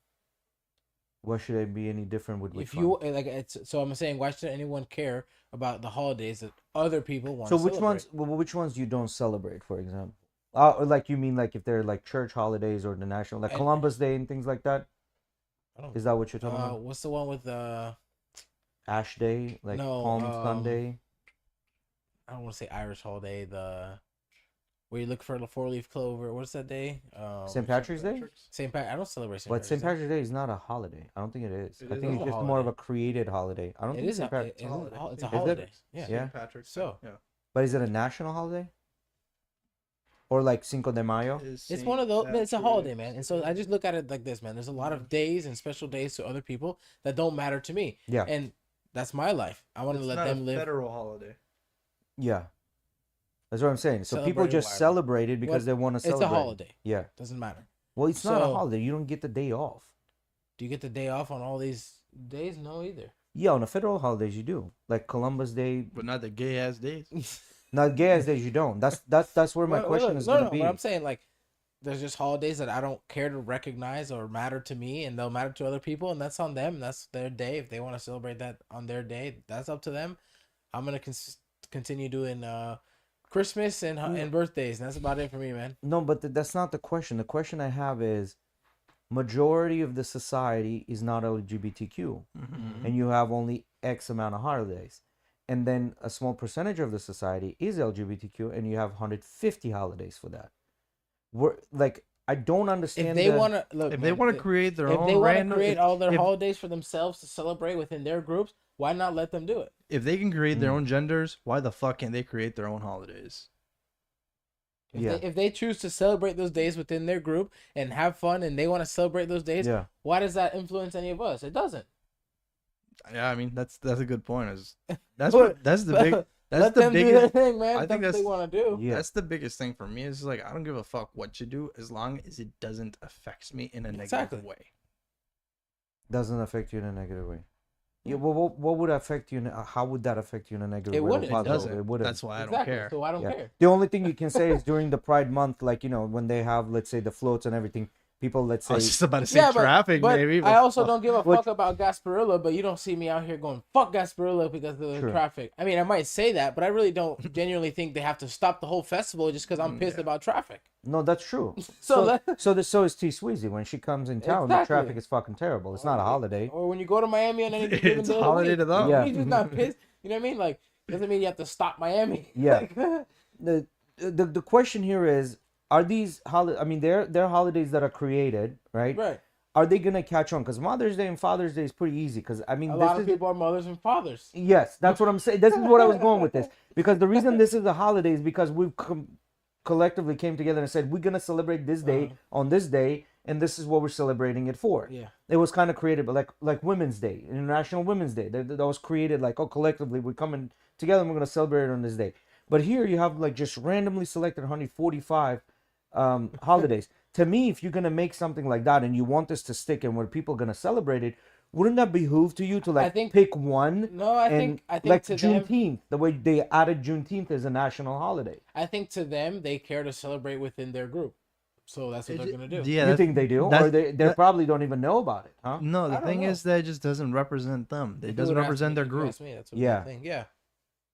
Why should it be any different with which If you one? like, so I'm saying, why should anyone care about the holidays that other people want So to which celebrate? which ones you don't celebrate, for example? Or like you mean like if they're like church holidays or the national, like And- Columbus Day and things like that? I don't. Is that what you're talking about? What's the one with Ash Day, like no, Palm Sunday. I don't want to say Irish holiday. Where you look for the 4-leaf clover. What's that day? St. Patrick's Day? I don't celebrate St. But St. Day. Patrick's Day is not a holiday. I don't think it is. It I is think a it's just holiday. more of a created holiday. I don't It think is St. Patrick's. it's a Is it? holiday. Yeah. Yeah. St. Patrick's So- Day, yeah. But is it a national holiday? Or like Cinco de Mayo? It's one of those. It's a holiday, man. And so I just look at it like this, man. There's a lot of days and special days to other people that don't matter to me. Yeah. And that's my life. I want to let them live. Federal holiday. Yeah. That's what I'm saying. So people Celebrate just whatever. celebrate it because they want to It's celebrate. a holiday. Yeah. Doesn't matter. Well, it's not a So- holiday. You don't get the day off. Do you get the day off on all these days? No, either. Yeah, on the federal holidays you do. Like Columbus Day. But not the gay ass days. Not gay as days you don't. That's where my Wait, question look, is no, gonna no, be. But I'm saying, like, there's just holidays that I don't care to recognize or matter to me, and they'll matter to other people, and that's on them. That's their day. If they want to celebrate that on their day, that's up to them. I'm gonna continue doing Christmas and birthdays, and that's about it for me, man. No, but that's not the question. The question I have is majority of the society is not LGBTQ Mm-hmm. and you have only X amount of holidays. And then a small percentage of the society is LGBTQ and you have 150 holidays for that. We're like I don't understand If they want to look, If they want to create their if own they want to random, create all their if, holidays for themselves to celebrate within their groups, why not let them do it? if they can create their Mm. own genders, why the fuck can't they create their own holidays? If they choose to celebrate those days within their group and have fun, and they want to celebrate those days, Yeah. why does that influence any of us? It doesn't. Yeah, I mean that's a good point. That's But- that's the big that's Let the them do their biggest thing, man. I I think think they that's- want to do. Yeah. that's the biggest thing for me. Is like I don't give a fuck what you do as long as it doesn't affect me in a negative Exactly. way. Doesn't affect you in a negative way. Yeah, well, what would affect you? How would that affect you in a negative It way? or wouldn't. It positive? doesn't. It wouldn't. That's why I don't Exactly. care. So I don't Yeah. care. The only thing you can say is during the Pride Month, like when they have, let's say, the floats and everything. People, let's I say, was just about to say Yeah, traffic, but maybe. I also don't give a What- fuck about Gasparilla, but you don't see me out here going fuck Gasparilla because of the True. traffic. I mean, I might say that, but I really don't genuinely think they have to stop the whole festival just because I'm pissed Yeah. about traffic. no, that's true. So So is T Sweezy when she comes in town. The Exactly. traffic is fucking terrible. It's not a holiday. Or when you go to Miami on any given It's day a of the holiday week, to them. Yeah. you're just not pissed. You know what I mean? Like, doesn't mean you have to stop Miami. Yeah. The question here is, are these I mean, they're holidays that are created, right? Right. Are they gonna catch on? Because Mother's Day and Father's Day is pretty easy. Because I mean, A this lot is of people are mothers and fathers. yes, that's what I'm saying. This is what I was going with this. Because the reason this is a holiday is because we've collectively came together and said we're gonna celebrate this day on this day, and this is what we're celebrating it for. Yeah. It was kind of created, but like Women's Day, International Women's Day, that was created like, oh, collectively we're coming together and we're gonna celebrate it on this day. But here you have like just randomly selected 145 holidays. To me, if you're gonna make something like that and you want this to stick and where people are gonna celebrate it, wouldn't that behoove to you to like think- pick one? No, I and think like to them, Juneteenth, the way they added Juneteenth as a national holiday. I think to them they care to celebrate within their group, so that's what they're gonna do. Yeah, You think they do, or that's- they that- probably don't even know about it, huh? No, the I don't thing know. is that it just doesn't represent them. It If you doesn't would ask represent me- their if you group. ask me, that's what Yeah. I think. Yeah.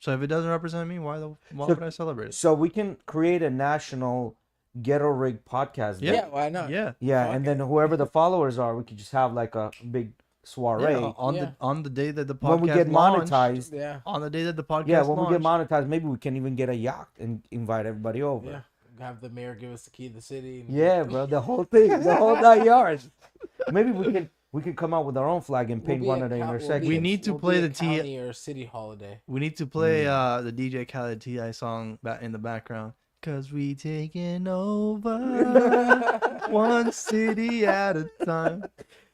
So if it doesn't represent me, why So- would I celebrate it? So we can create a national GhettoRig podcast. Yeah. day. Yeah. Why not? Yeah. Yeah, Fuck and it. then whoever the followers are, we could just have like a big soiree. Yeah, on Yeah. the day that the podcast When we get launched, monetized, Yeah. on the day that the podcast yeah, when we get launched, monetized, maybe we can even get a yacht and invite everybody over. Yeah. Have the mayor give us the key to the city. and- Yeah, bro, the whole thing, the whole 9 yards. Maybe we can come out with our own flag and We'll paint be one a of the coun- we'll intersections. be We a- need to we'll play be a the T- county or city holiday. we need to play the DJ Khaled T.I. song in the background. Cause we taking over one city at a time.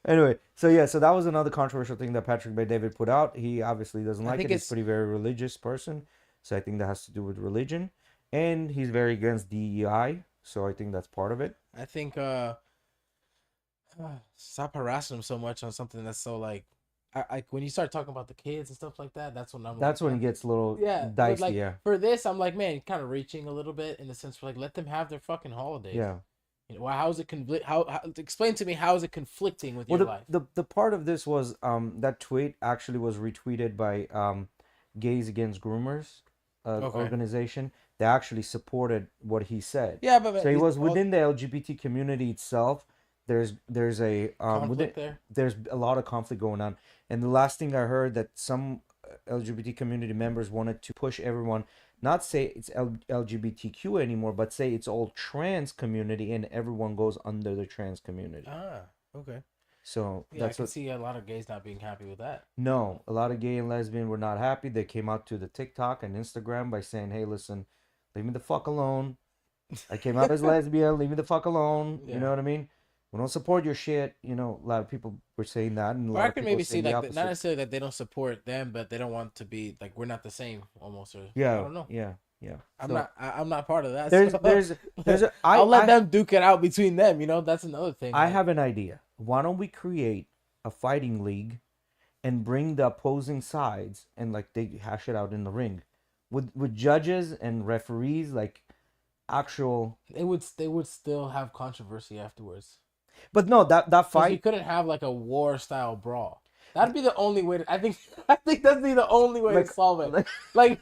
Anyway, so that was another controversial thing that Patrick Bay David put out. He obviously doesn't I like think it. He's it's- pretty very religious person, so I think that has to do with religion, and he's very against DEI. So I think that's part of it. I think Stop harassing them so much on something that's so like, like when you start talking about the kids and stuff like that, that's when I'm That's like, when it gets a little yeah, but dicey. like Yeah, for this, I'm like, man, kind of reaching a little bit in the sense for like, let them have their fucking holidays. yeah. You know, how is it how explain to me how is it conflicting with Well, your life? the part of this was that tweet actually was retweeted by Gays Against Groomers Okay. organization. They actually supported what he said. Yeah, but So he was all within the LGBT community itself. There's a conflict there. there's a lot of conflict going on. And the last thing I heard that some LGBT community members wanted to push everyone, not say it's LGBTQ anymore, but say it's all trans community and everyone goes under the trans community. Ah, okay. So Yeah, I that's can what. see a lot of gays not being happy with that. No, a lot of gay and lesbian were not happy. They came out to the TikTok and Instagram by saying, "Hey, listen, leave me the fuck alone. I came out as lesbian. Leave me the fuck alone." You Yeah. know what I mean? We don't support your shit. You know, a lot of people were saying that, and a Or lot I of can people maybe see saying the like opposite. not necessarily that they don't support them, but they don't want to be like we're not the same almost. Or Yeah, I don't know. yeah, yeah. I'm So, not. I'm not part of that. There's so- there's a, I'll let I, them duke it out between them. You know, that's another thing. I like- have an idea. Why don't we create a fighting league and bring the opposing sides and like they hash it out in the ring with judges and referees, like actual. They would still have controversy afterwards. But no, that 'Cause you fight. couldn't have like a war style brawl. That'd be the only way. I think. I think that'd be the only way Like- to solve it. like- Like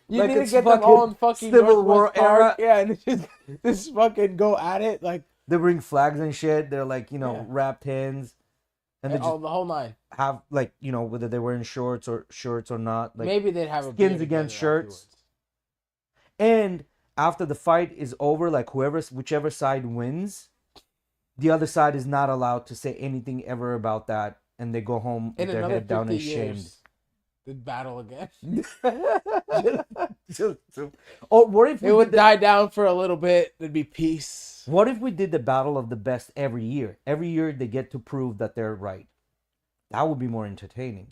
you like need to it's get them all in fucking Civil War Northwest Park, era. yeah, and just fucking go at it like They bring flags and shit. They're like, Yeah. wrapped hands, and they just the whole nine. have like, whether they're wearing shorts or not. Like, Maybe they'd have a skins beer against together shirts. afterwards. and after the fight is over, like whichever side wins, the other side is not allowed to say anything ever about that, and they go home with In their another head down 50 and shamed. years, they'd battle again. Or what if It would die down for a little bit. There'd be peace. What if we did the battle of the best every year? Every year they get to prove that they're right. That would be more entertaining.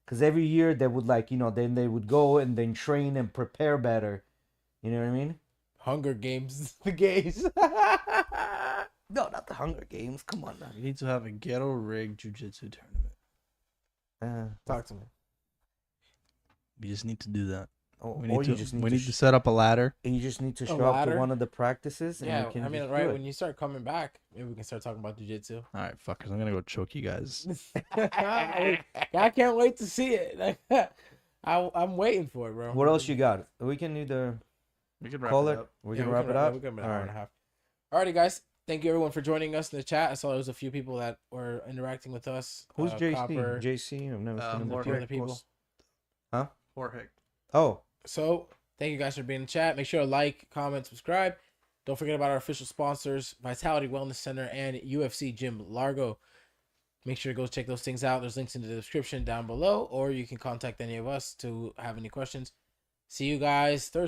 Because every year they would then they would go and then train and prepare better. You know what I mean? Hunger Games, the gays. No, not the Hunger Games. Come on We need to have a GhettoRig jiu-jitsu tournament. now. Talk to me. We just need to do that. Or We need you to. just We need need to, to set up a ladder. you just need to A show up to ladder? one of the practices. And Yeah, you can I mean, just right do it. when you start coming back, maybe we can start talking about jiu-jitsu. All right, fuckers. I'm gonna go choke you guys. I can't wait to see it. I'm waiting for it, bro. What else you got? We can either We can call it. We Yeah, can wrap it yeah, up. we can wrap it All hour and right. a half. Alrighty, guys. Thank you everyone for joining us in the chat. I saw there was a few people that were interacting with us. Who's JC? Copper, JC? I've never seen him. a few other people. Huh? Jorge. Oh, So thank you guys for being in the chat. Make sure to like, comment, subscribe. Don't forget about our official sponsors, Vitality Wellness Center and UFC Gym Largo. Make sure to go check those things out. There's links in the description down below, or you can contact any of us to have any questions. See you guys Thursday.